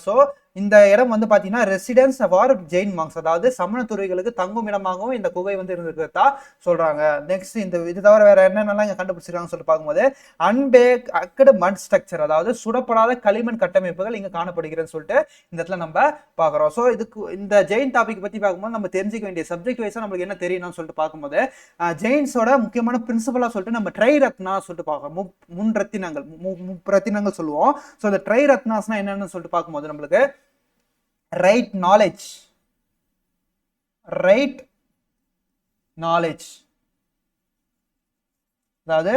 ஸோ இந்த இடம் வந்து பார்த்தீங்கன்னா ரெசிடென்ஸ் ஃபார் ஜெயின் மாங்ஸ், அதாவது சமண துறவிகளுக்கு தங்கும் இடமாகவும் இந்த குகை வந்து இருந்திருக்கிறதா சொல்றாங்க. நெக்ஸ்ட் இந்த இது தவிர வேற என்னென்னலாம் இங்கே கண்டுபிடிச்சிருக்காங்கன்னு சொல்லிட்டு பார்க்கும்போது அன்பேக்டு மட் ஸ்ட்ரக்சர், அதாவது சுடப்படாத களிமண் கட்டமைப்புகள் இங்கே காணப்படுகிறதுன்னு சொல்லிட்டு இந்த இடத்துல நம்ம பார்க்குறோம். ஸோ இதுக்கு இந்த ஜெயின் டாபிக் பற்றி பார்க்கும்போது நம்ம தெரிஞ்சிக்க வேண்டிய சப்ஜெக்ட் வைஸாக நம்மளுக்கு என்ன தெரியணும்னு சொல்லிட்டு பார்க்கும்போது ஜெயின்ஸோட முக்கியமான பிரின்சிபலாக சொல்லிட்டு நம்ம ட்ரை ரத்னா சொல்லிட்டு பார்க்குறோம். முப்பிரத்தினங்கள் சொல்லுவோம். ஸோ இந்த ட்ரை ரத்னாஸ்னா என்னன்னு சொல்லிட்டு பார்க்கும்போது நம்மளுக்கு ரைட் நாலேஜ், அதாவது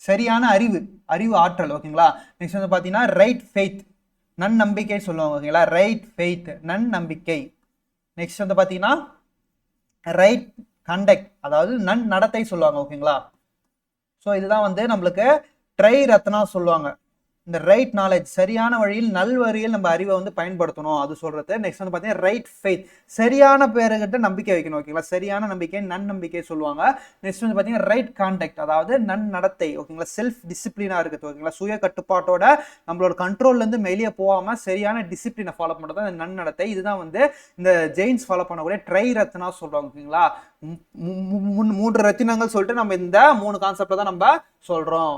சரியான அறிவு ஆற்றல். ஓகேங்களா, நெக்ஸ்ட் வந்து பார்த்தீங்கன்னா ரைட் ஃபெய்த், நன்னம்பிக்கை சொல்லுவாங்க. ஓகேங்களா, ரைட் ஃபெய்த், நன்னம்பிக்கை. நெக்ஸ்ட் வந்து பார்த்தீங்கன்னா ரைட் கண்டக்ட், அதாவது நடத்தை சொல்லுவாங்க. ஓகேங்களா, ஸோ இதுதான் வந்து நம்மளுக்கு ட்ரை ரத்னா சொல்லுவாங்க. இந்த ரைட் நாலேஜ், சரியான வழியில் நல்வழியில் நம்ம அறிவை வந்து பயன்படுத்தணும் அது சொல்றது. நெக்ஸ்ட் வந்து பார்த்தீங்கன்னா ரைட் ஃபெய்த், சரியான பேருக்கிட்ட நம்பிக்கை வைக்கணும். ஓகேங்களா, சரியான நம்பிக்கை, நன்னம்பிக்கை சொல்லுவாங்க. நெக்ஸ்ட் வந்து பார்த்தீங்கன்னா ரைட் கான்டாக்ட், அதாவது நடத்தை. ஓகேங்களா, செல்ஃப் டிசிப்ளினா இருக்குது. ஓகேங்களா, சுய கட்டுப்பாட்டோட நம்மளோட கண்ட்ரோல்லேருந்து வெளியே போகாமல் சரியான டிசிப்ளினை ஃபாலோ பண்ணுறது அந்த நடத்தை. இதுதான் வந்து இந்த ஜெயின்ஸ் ஃபாலோ பண்ணக்கூடிய ட்ரை ரத்னா சொல்றாங்க. ஓகேங்களா, 3 ரத்தினங்கள் சொல்லிட்டு நம்ம இந்த 3 கான்செப்டை தான் நம்ம சொல்றோம்.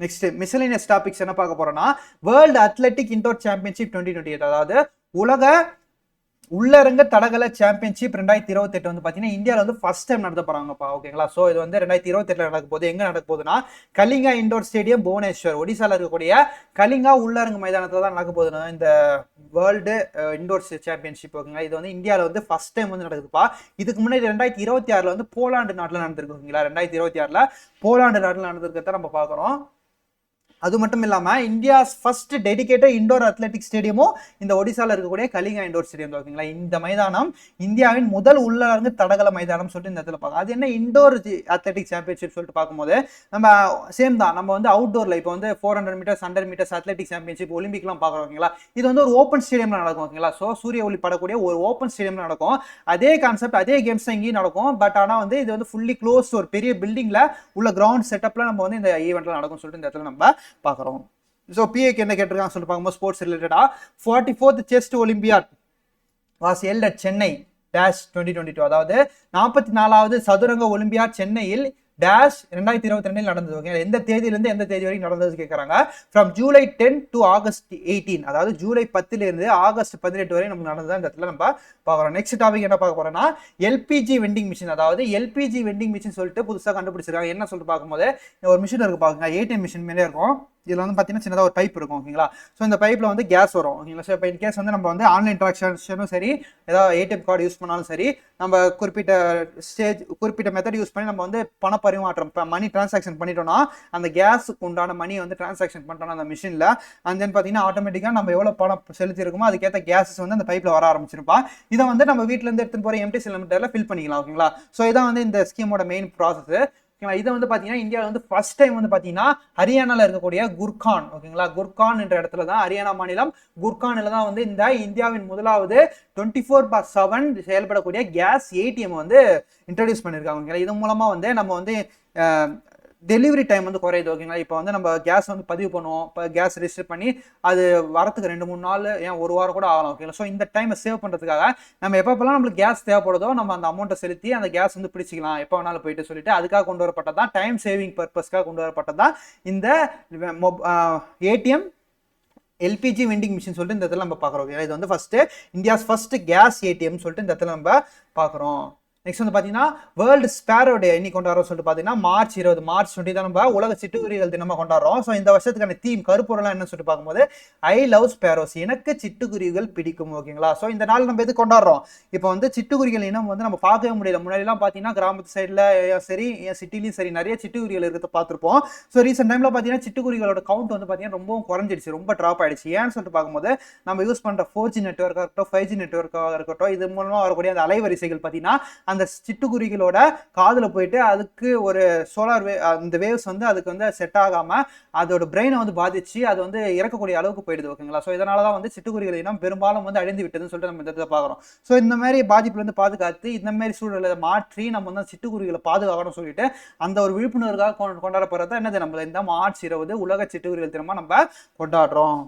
நெக்ஸ்ட் மிஸ்செலேனியஸ் டாபிக்ஸ் என்ன பார்க்க போறோம்னா வேர்ல்டு அத்லெட்டிக் இன்டோர் சாம்பியன்ஷிப் 2028, அதாவது உலக உள்ளரங்க தடகள சாம்பியன்ஷிப் 2028 வந்து பார்த்தீங்கன்னா இந்தியாவில் வந்து ஃபர்ஸ்ட் டைம் நடத்த போறாங்கப்பா. ஓகேங்களா, ஸோ இது வந்து 2028 நடக்க போகுது. எங்க நடக்க போகுதுன்னா கலிங்கா இண்டோர் ஸ்டேடியம், புவனேஸ்வர், ஒடிசால இருக்கக்கூடிய கலிங்கா உள்ளரங்கு மைதானத்தில் தான் நடக்க போகுதுன்னா இந்த வேர்ல்டு இண்டோர் சாம்பியன்ஷிப். ஓகேங்களா, இது வந்து இந்தியாவில் வந்து ஃபர்ஸ்ட் டைம் வந்து நடக்குதுப்பா. இதுக்கு முன்னாடி 2026 வந்து போலாண்டு நாட்டில் நடந்திருக்கு. ஓகேங்களா, 2026 போலாண்டு நாட்டில் நடந்திருக்கிறத நம்ம பார்க்குறோம். அது மட்டும் இல்லாமல் India's first dedicated indoor athletic ஸ்டேடியமும் இந்த ஒடிசால இருக்கக்கூடிய கலிங்கா இண்டோர் ஸ்டேடியம். ஓகேங்களா, இந்த மைதானம் இந்தியாவின் முதல் உள்ளரங்கு தடகள மைதானம் சொல்லிட்டு இந்த இடத்துல பார்க்கலாம். அது என்ன இண்டோர் அத்லெட்டிக் சாம்பியன்ஷிப் சொல்லிட்டு பார்க்கும்போது நம்ம சேம் தான். நம்ம வந்து அவுட்டோர்ல இப்போ வந்து 400 மீட்டர்ஸ் 100 மீட்டர்ஸ் அத்லெட்டிக் சாம்பியன்ஷிப் ஒலிம்பிக்லாம் பார்க்குறோம். ஓகேங்களா, இது வந்து ஒரு ஓப்பன் ஸ்டேடியம்ல நடக்கும். ஓகேங்களா, ஸோ சூரிய ஒளி படக்கூடிய ஒரு ஓப்பன் ஸ்டேடியம்ல நடக்கும். அதே கான்செப்ட், அதே கேம்ஸ் தான் இங்கேயும் நடக்கும். பட் ஆனால் வந்து இது வந்து ஃபுல்லி க்ளோஸ் ஒரு பெரிய பில்டிங்ல உள்ள கிரவுண்ட் செட்டப்ல நம்ம வந்து இந்த ஈவெண்ட்ல நடக்கும் சொல்லிட்டு இந்த இடத்துல நம்ம பார்க்குறோம். ஸோ பிஏக்கு என்ன கேட்டிருக்காங்க சொல்லி பார்க்கும்போது ஸ்போர்ட்ஸ் ரிலேட்டடா 44th chess olympiad was held at Chennai dash 2022, அதாவது 44வது சதுரங்க ஒலிம்பியாட் சென்னையில் டேஷ் 2022 நடந்தது. ஓகே, எந்த தேதியிலிருந்து எந்த தேதி வரைக்கும் நடந்தது கேட்குறாங்க. ஃப்ரம் ஜூலை 10 டு ஆகஸ்ட் 18, அதாவது ஜூலை 10லிருந்து ஆகஸ்ட் 18 வரை நமக்கு நடந்தது இந்த இடத்துல நம்ம பார்க்குறோம். நெக்ஸ்ட் டாபிக் என்ன பார்க்க போறோம்னா எல்பிஜி வெண்டிங் மிஷின், அதாவது எல்பிஜி வெண்டிங் மிஷின் சொல்லிட்டு புதுசாக கண்டுபிடிச்சிருக்காங்க. என்ன சொல்லிட்டு பார்க்கும்போது ஒரு மிஷின் இருக்கு பாருங்க, ஏடிஎம் மிஷின் மேலே இருக்கும். இதில் வந்து பார்த்தீங்கன்னா சின்னதாக ஒரு பைப் இருக்கும். ஓகேங்களா, ஸோ இந்த பைப்பில் வந்து கேஸ் வரும். ஓகேங்களா, ஸோ இப்போ இன்கேஸ் வந்து நம்ம வந்து ஆன்லைன் ட்ரான்சாக்ஷனும் சரி, ஏதாவது ஏடிஎம் கார்டு யூஸ் பண்ணாலும் சரி, நம்ம குறிப்பிட்ட மெத்தட் யூஸ் பண்ணி நம்ம வந்து பண பரிமாற்றம் மணி டிரான்சாக்ஷன் பண்ணிட்டோம்னா அந்த கேஸுக்கு உண்டான மணி வந்து டிரான்சாக்ஷன் பண்ணிட்டோம்னா அந்த மிஷினில் அண்ட் தென் பார்த்தீங்கன்னா ஆட்டோமேட்டிக்காக நம்ம எவ்வளோ பணம் செலுத்திருக்கோமோ அதுக்கேற்ற கேஸஸ் வந்து அந்த பைப்பில் வர ஆரம்பிச்சிருப்பா. இதை வந்து நம்ம வீட்டிலேருந்து எடுத்துகிட்டு போகிற எம்டி சிலிண்டரில் ஃபில் பண்ணிக்கலாம். ஓகேங்களா, ஸோ இதான் வந்து இந்த ஸ்கீமோட மெயின் ப்ராசஸ். ஓகேங்களா, இதை வந்து பார்த்தீங்கன்னா இந்தியாவில் வந்து ஃபர்ஸ்ட் டைம் வந்து பார்த்தீங்கன்னா ஹரியானாவில் இருக்கக்கூடிய குர்கான். ஓகேங்களா, குர்கான் என்ற இடத்துல தான், ஹரியானா மாநிலம் குர்கானில் தான் வந்து இந்த இந்தியாவின் முதலாவது 24/7 செயல்படக்கூடிய கேஸ் ஏடிஎம் வந்து இன்ட்ரடியூஸ் பண்ணியிருக்காங்க. ஓகேங்களா, இது மூலமாக வந்து நம்ம வந்து டெலிவரி டைம் வந்து குறையுது ஓகேங்களா. இப்போ வந்து நம்ம கேஸ் வந்து பதிவு பண்ணுவோம், இப்போ கேஸ் ரிஜிஸ்டர் பண்ணி அது வரத்துக்கு 2-3 நாள் ஏன் 1 வாரம் கூட ஆகலாம் ஓகேங்களா. ஸோ இந்த டைமை சேவ் பண்ணுறதுக்காக நம்ம எப்பப்பெல்லாம் நம்மளுக்கு கேஸ் தேவைப்படுதோ நம்ம அந்த அமௌண்ட்டை செலுத்தி அந்த கேஸ் வந்து பிடிச்சிக்கலாம் எப்போ வேணாலும் போயிட்டு சொல்லிட்டு அதுக்காக கொண்டு வரப்பட்டது தான், டைம் சேவிங் பர்பஸ்க்காக கொண்டு வரப்பட்டது தான் இந்த ஏடிஎம் எல்பிஜி வெண்டிங் மிஷின் சொல்லிட்டு இந்த இடத்துல நம்ம பார்க்குறோம். இது வந்து இந்தியாஸ் ஃபர்ஸ்ட் கேஸ் ஏடிஎம் சொல்லிட்டு இந்த இடத்துல நம்ம பார்க்குறோம். நெக்ஸ்ட் வந்து பார்த்தீங்கன்னா வேர்ல்டு ஸ்பேரோ டே இன்னைக்கு கொண்டாடுறோம் சொல்லிட்டு பார்த்தீங்கன்னா மார்ச் 20 மார்ச் 20 தான் நம்ம உலக சிட்டுக்குருவிகள் தினமாக கொண்டாடுறோம். ஸோ இந்த வருஷத்துக்கான தீம் கருப்பொருளாக என்ன சொல்லிட்டு பார்க்கும்போது ஐ லவ் ஸ்பேரோஸ், எனக்கு சிட்டுக்குருவிகள் பிடிக்கும் ஓகேங்களா. ஸோ இந்த நாள் நம்ம எது கொண்டாடுறோம், இப்போ வந்து சிட்டுக்குருவிகள் இனம் வந்து நம்ம பார்க்கவே முடியல. முன்னாடிலாம் பார்த்தீங்கன்னா கிராமத்து சைடில் சரி சிட்டிலையும் சரி நிறைய சிட்டுக்குருவிகள் இருக்கிறத பார்த்துருப்போம். ஸோ ரீசெண்ட் டைமில் பார்த்தீங்கன்னா சிட்டுக்குருவிகளோட கவுண்ட் வந்து பார்த்தீங்கன்னா ரொம்பவும் குறைஞ்சிடுச்சு, ரொம்ப ட்ராப் ஆயிடுச்சு. ஏன்னு சொல்லிட்டு பார்க்கும்போது நம்ம யூஸ் பண்ணுற 4G நெட்ஒர்க்காக இருக்கட்டும் 5G நெட்ஒர்க்காக இருக்கட்டும் இது மூலமாக வரக்கூடிய அந்த அலைவரிசைகள் பார்த்தீங்கன்னா அந்த சிட்டுக்குருவிகளோட காதுல போயிட்டு அதுக்கு ஒரு சோலார் இந்த வேவ்ஸ் வந்து அதுக்கு வந்து செட் ஆகாம அதோட பிரெயினை வந்து பாதிச்சு அது வந்து இறக்கக்கூடிய அளவுக்கு போயிடுது ஓகேங்களா. ஸோ இதனாலதான் வந்து சிட்டுக்குருவிகள் இனம் பெரும்பாலும் வந்து அழிந்து விட்டதுன்னு சொல்லிட்டு நம்ம இந்த பார்க்குறோம். ஸோ இந்த மாதிரி பாதிப்புல இருந்து பாதுகாத்து இந்த மாதிரி சூழலை மாற்றி நம்ம வந்து சிட்டுக்குருவிகளை பாதுகாக்கணும்னு சொல்லிட்டு அந்த ஒரு விழிப்புணர்வுக்காக கொண்டாடப்படுறதா என்னது நம்ம இந்த மார்ச் 20 உலக சிட்டுக்குருவிகள் தினமா நம்ம கொண்டாடுறோம்.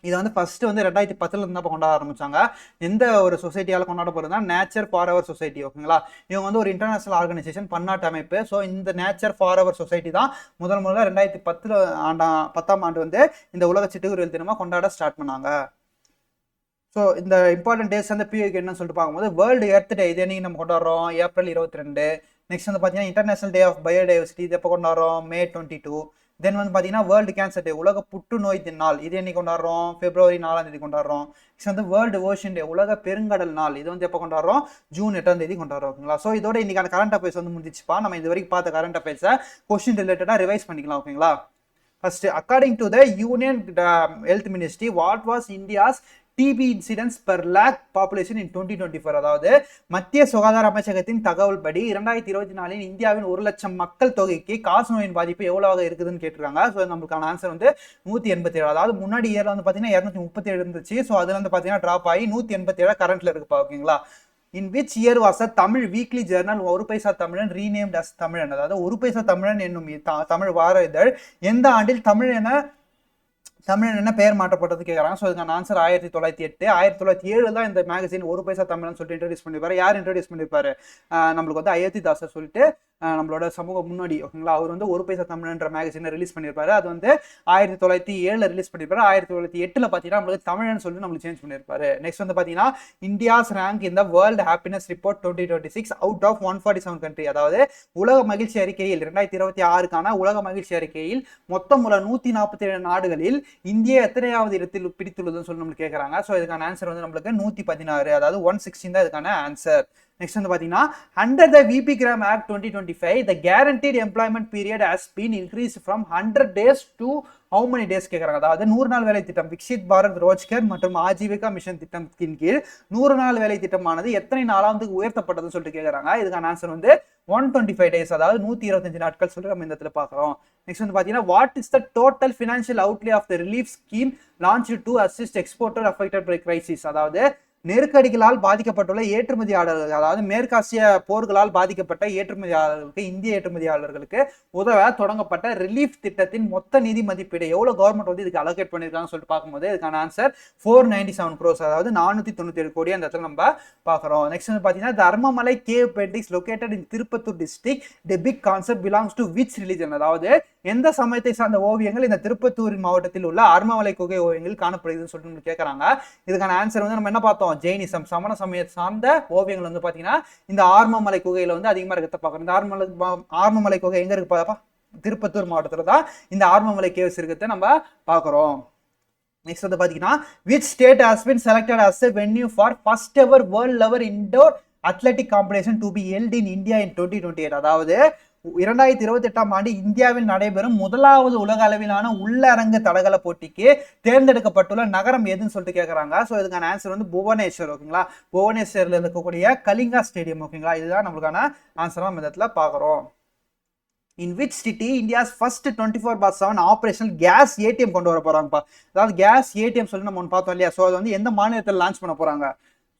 இதை வந்து ஃபர்ஸ்ட் வந்து 2010 இருந்து தான் கொண்டாட ஆரம்பிச்சாங்க. எந்த ஒரு சொசைட்டியால கொண்டாட போறதுனா நேச்சர் ஃபார் அவர் சொசைட்டி ஓகேங்களா. இவங்க வந்து ஒரு இன்டர்நேஷனல் ஆர்கனைசேஷன் பன்னாட்டு அமைப்பு. ஸோ இந்த நேச்சர் ஃபார் அவர் சொசைட்டி தான் முதல்ல 2010 ஆண்டு வந்து இந்த உலக சிட்டுக்குருவிகள் தினமா கொண்டாட ஸ்டார்ட் பண்ணாங்க. ஸோ இந்த இம்பார்ட்டன்ட் டேஸ் வந்து பியூக்கு என்னன்னு சொல்லிட்டு பார்க்கும்போது வேர்ல்டு எர்த் டே இது என்னைக்கு நம்ம கொண்டாடுறோம் ஏப்ரல் 22. நெக்ஸ்ட் வந்து பார்த்தீங்கன்னா இன்டர்நேஷனல் டே ஆஃப் பயோடைவர்சிட்டி இது எப்போ கொண்டாடுறோம் மே 22. தென் வந்து பார்த்தீங்கன்னா வேர்ல்டு கேன்சர் டே உலக புற்றுநோய் நாள் இது என்னைக்கு கொண்டாடுறோம் February 4 கொண்டாடுறோம். நெக்ஸ்ட் வந்து வேர்ல்டு ஓஷன் டே உலக பெருங்கடல் நாள் இது வந்து எப்போ கொண்டாடுறோம் June 8 கொண்டாடுறோம் ஓகேங்களா. ஸோ இதோட இன்னைக்கான கரண்ட் அஃபேர்ஸ் வந்து முடிஞ்சிச்சுப்பா. நம்ம இது வரைக்கும் பார்த்த கரண்ட் அஃபேர்ஸை கொஸ்டின் ரிலேட்டடாக ரிவைஸ் பண்ணிக்கலாம் ஓகேங்களா. First according to the union health ministry what was India's TB incidents per lakh population in 2024. அதாவது மத்திய சுகாதார அமைச்சகத்தின் தகவல் படி 2024 இந்தியாவின் 1 லட்சம் மக்கள் தொகைக்கு காசநோயின் பாதிப்பு எவ்வளவாக இருக்குதுன்னு கேட்டிருக்காங்க. ஸோ நமக்கான ஆன்சர் வந்து 187. அதாவது முன்னாடி இயர்ல வந்து பார்த்தீங்கன்னா 237 இருந்துச்சு. ஸோ அதுல வந்து பார்த்தீங்கன்னா ட்ராப் ஆகி 187 கரண்ட்ல இருக்குப்பா ஓகேங்களா. In which year was a Tamil weekly journal ஒரு பைசா தமிழன் renamed as தமிழன், அதாவது ஒரு பைசா தமிழன் என்னும் தமிழ் வார இதழ் எந்த ஆண்டில் தமிழன் என்ன பெயர் மாற்றப்பட்டது கேட்குறாங்க. ஸோ இதுக்கான ஆன்சர் 1908. 1907 தான் இந்த மேகசின் ஒரு பைசா தமிழன் சொல்லிட்டு இன்ட்ரடியூஸ் பண்ணியிருப்பாரு. யார் இன்ட்ரடியூஸ் பண்ணியிருப்பாரு, நம்மளுக்கு வந்து அயோத்திதாசர் சொல்லிட்டு நம்மளோட சமூக முன்னோடி ஓகேங்களா. அவர் வந்து ஒரு பைசா தமிழன்ற மேகசினை ரிலீஸ் பண்ணியிருப்பாரு. அது வந்து 1907 ரிலீஸ் பண்ணியிருப்பாரு. 1908 பார்த்தீங்கன்னா நம்மளுக்கு தமிழன் சொல்லிட்டு நம்மளுக்கு சேஞ்ச் பண்ணியிருப்பாரு. நெக்ஸ்ட் வந்து பார்த்தீங்கன்னா இந்தியாஸ் ரேங்க் இந்த world happiness report 2026 out of 147 country. அதாவது உலக மகிழ்ச்சி அறிக்கையில் 2026 உலக மகிழ்ச்சி அறிக்கையில் மொத்தம் உள்ள 147 நாடுகளில் இந்தியா எத்தனையாவது இடத்தில் பிடித்துள்ளதுன்னு சொல்லி நம்மளுக்கு கேட்குறாங்க. ஸோ இதுக்கான ஆன்சர் வந்து நம்மளுக்கு 116, அதாவது 116 தான் இதுக்கான ஆன்சர். நெக்ஸ்ட் வந்து பார்த்தீங்கன்னா under the VP Gram Act 2025 the guaranteed employment period has been increased from 100 days to how many days கேட்குறாங்க. அதாவது 100 நாள் வேலை திட்டம் விக்ஷித் பாரத் ரோஜ்கர் மற்றும் ஆஜீவிகா மிஷன் திட்டத்தின் கீழ் 100 நாள் வேலை திட்டமானது எத்தனை நாளாவது உயர்த்தப்பட்டதுன்னு சொல்லிட்டு கேட்குறாங்க. இதுக்கான ஆன்சர் வந்து 125 டேஸ், அதாவது 125 நாட்கள் சொல்லி நம்ம இந்த இடத்துல பார்க்குறோம். நெக்ஸ்ட் வந்து பார்த்தீங்கன்னா what is the total financial outlay of the relief scheme launch to assist exporter affected by crisis. அதாவது நெருக்கடிகளால் பாதிக்கப்பட்டுள்ள ஏற்றுமதியாளர்கள், அதாவது மேற்காசிய போர்களால் பாதிக்கப்பட்ட ஏற்றுமதியாளர்களுக்கு இந்திய ஏற்றுமதியாளர்களுக்கு உதவ தொடங்கப்பட்ட ரிலீஃப் திட்டத்தின் மொத்த நிதி மதிப்பீடு எவ்வளவு கவர்மெண்ட் வந்து இதுக்கு அலோகேட் பண்ணிருக்காங்கன்னு சொல்லிட்டு பார்க்கும்போது இதுக்கான ஆன்சர் 497 crores, அதாவது 497 கோடி அந்த இடத்துல நம்ம பார்க்குறோம். நெக்ஸ்ட் வந்து பார்த்தீங்கன்னா Dharmamalai cave paintings located in Tirupattur district the big concept belongs to which religion. அதாவது எந்த சமயத்தை சார்ந்த ஓவியங்கள் இந்த திருப்பத்தூர் மாவட்டத்தில் உள்ள அர்மமலை குகை ஓவியங்கள் காணப்படுதுன்னு சொல்லிட்டு கேட்கறாங்க. இதுக்கான ஆன்சர் வந்து நம்ம என்ன பார்த்தோம், ஜெயினிசம் சமண சமயத்தை சார்ந்த ஓவியங்கள் வந்து பாத்தீங்கன்னா இந்த ஆர்மமலை குகையில வந்து அதிகமா இருக்கிறத பார்க்கறோம். இந்த ஆர்மமலை குகை எங்க இருக்கு பாப்பா, திருப்பத்தூர் மாவட்டத்துல தான் இந்த ஆர்மமலை கேவ்ஸ் இருக்கிறத நம்ம பார்க்கிறோம். நெக்ஸ்ட் வந்து பாத்தீங்கன்னா which state has been selected as a venue for first ever world level indoor athletic competition to be held in India in 2028. அதாவது 2028 இந்தியாவில் நடைபெறும் முதலாவது உலக அளவிலான உள்ளரங்கு தடகள போட்டிக்கு தேர்ந்தெடுக்கப்பட்டுள்ள நகரம் எதுன்னு சொல்லிட்டு கேட்கறாங்க. ஸோ இதுக்கான ஆன்சர் வந்து புவனேஸ்வர் ஓகேங்களா. புவனேஸ்வர்ல இருக்கக்கூடிய கலிங்கா ஸ்டேடியம் ஓகேங்களா. இதுதான் நம்மளுக்கான ஆன்சரா நம்ம இடத்துல பார்க்குறோம். In which city India's first 24/7 operational gas ATM கொண்டு வர போறாங்கப்பா. அதாவது கேஸ் ஏடிஎம் சொல்லி நம்ம ஒன்று பார்த்தோம் இல்லையா. ஸோ அது வந்து எந்த மாநிலத்தில் லான்ச் பண்ண போறாங்க.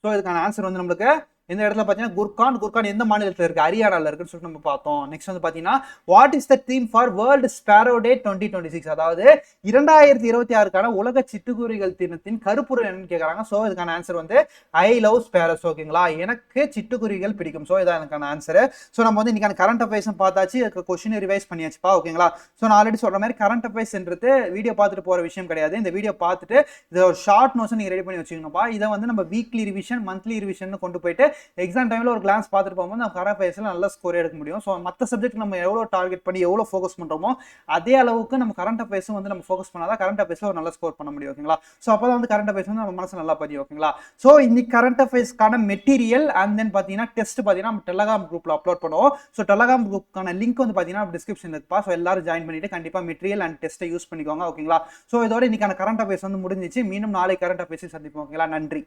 ஸோ இதுக்கான ஆன்சர் வந்து நம்மளுக்கு இந்த இடத்துல பார்த்தீங்கன்னா குர்கான் எந்த மாநிலத்தில் இருக்கு, ஹரியானாவில் இருக்குன்னு சொல்லிட்டு நம்ம பார்த்தோம். நெக்ஸ்ட் வந்து பார்த்தீங்கன்னா what is the theme for world sparrow day 2026, அதாவது 2026க்கான உலக சிட்டுக்குருவிகள் தினத்தின் கருப்பொருள் என்னன்னு கேட்குறாங்க. ஸோ இதுக்கான ஆன்சர் வந்து ஐ லவ் ஸ்பேரோஸ். ஓகேங்களா, எனக்கு சிட்டுக்குருவிகள் பிடிக்கும். ஸோ இதான் எனக்கான ஆன்சர். ஸோ நம்ம வந்து இன்னைக்கான கரண்ட் அஃபேர்ஸ் பார்த்தாச்சு, கொஸ்டின் ரிவைஸ் பண்ணியாச்சுப்பா. ஓகேங்களா, ஸோ நான் ஆல்ரெடி சொல்ற மாதிரி கரண்ட் அஃபேர்ஸ்ன்றது வீடியோ பார்த்துட்டு போற விஷயம் கிடையாது. இந்த வீடியோ பார்த்துட்டு இதை ஒரு ஷார்ட் நோட்ஸ் நீங்க ரெடி பண்ணி வச்சுக்கணும்ப்பா. இதை வந்து நம்ம வீக்லி ரிவிஷன் மந்த்லி ரிவிஷன் கொண்டு போயிட்டு எக்ஸாம் டைம்ல ஒரு கிளான்ஸ் பார்த்துட்டு போகும்போது நம்ம கரண்ட் அஃபேர்ஸ்ல நல்ல ஸ்கோர் எடுக்க முடியும். ஸோ மற்ற சப்ஜெக்ட் நம்ம எவ்வளோ டார்கெட் பண்ணி எவ்வளோ ஃபோக்கஸ் பண்றோமோ அதே அளவுக்கு நம்ம கரண்ட் அஃபேர்ஸும் வந்து நம்ம ஃபோக்கஸ் பண்ணாதான் கரண்ட் அஃபேர்ஸ்ல ஒரு நல்ல ஸ்கோர் பண்ண முடியும். ஓகேங்களா, ஸோ அப்பதான் வந்து கரண்ட் அஃபேர்ஸ் வந்து நம்ம மனசு நல்லா பதியும். ஓகேங்களா, ஸோ இன்னைக்கு கரண்ட் அஃபேர்ஸ்க்கான மெட்டீரியல் அண்ட் தென் பார்த்தீங்கன்னா டெஸ்ட் பார்த்தீங்கன்னா நம்ம டெலகிராம் குரூப்ல அப்லோட் பண்ணுவோம். ஸோ டெலகிராம் குரூப்க்கான லிங்க் வந்து பார்த்தீங்கன்னா டிஸ்கிரிப்ஷன்ல இருப்பா. ஸோ எல்லாரும் ஜாயின் பண்ணிட்டு கண்டிப்பா மெட்டீரியல் அண்ட் டெஸ்ட்டை யூஸ் பண்ணிக்கோங்க. ஓகேங்களா, ஸோ இதோட இன்னைக்கான கரண்ட் அஃபேர்ஸ் வந்து முடிஞ்சிச்சு. மீண்டும் நாளை கரண்ட் அஃபேர்ஸை சந்திப்போம். ஓகேங்களா, நன்றி.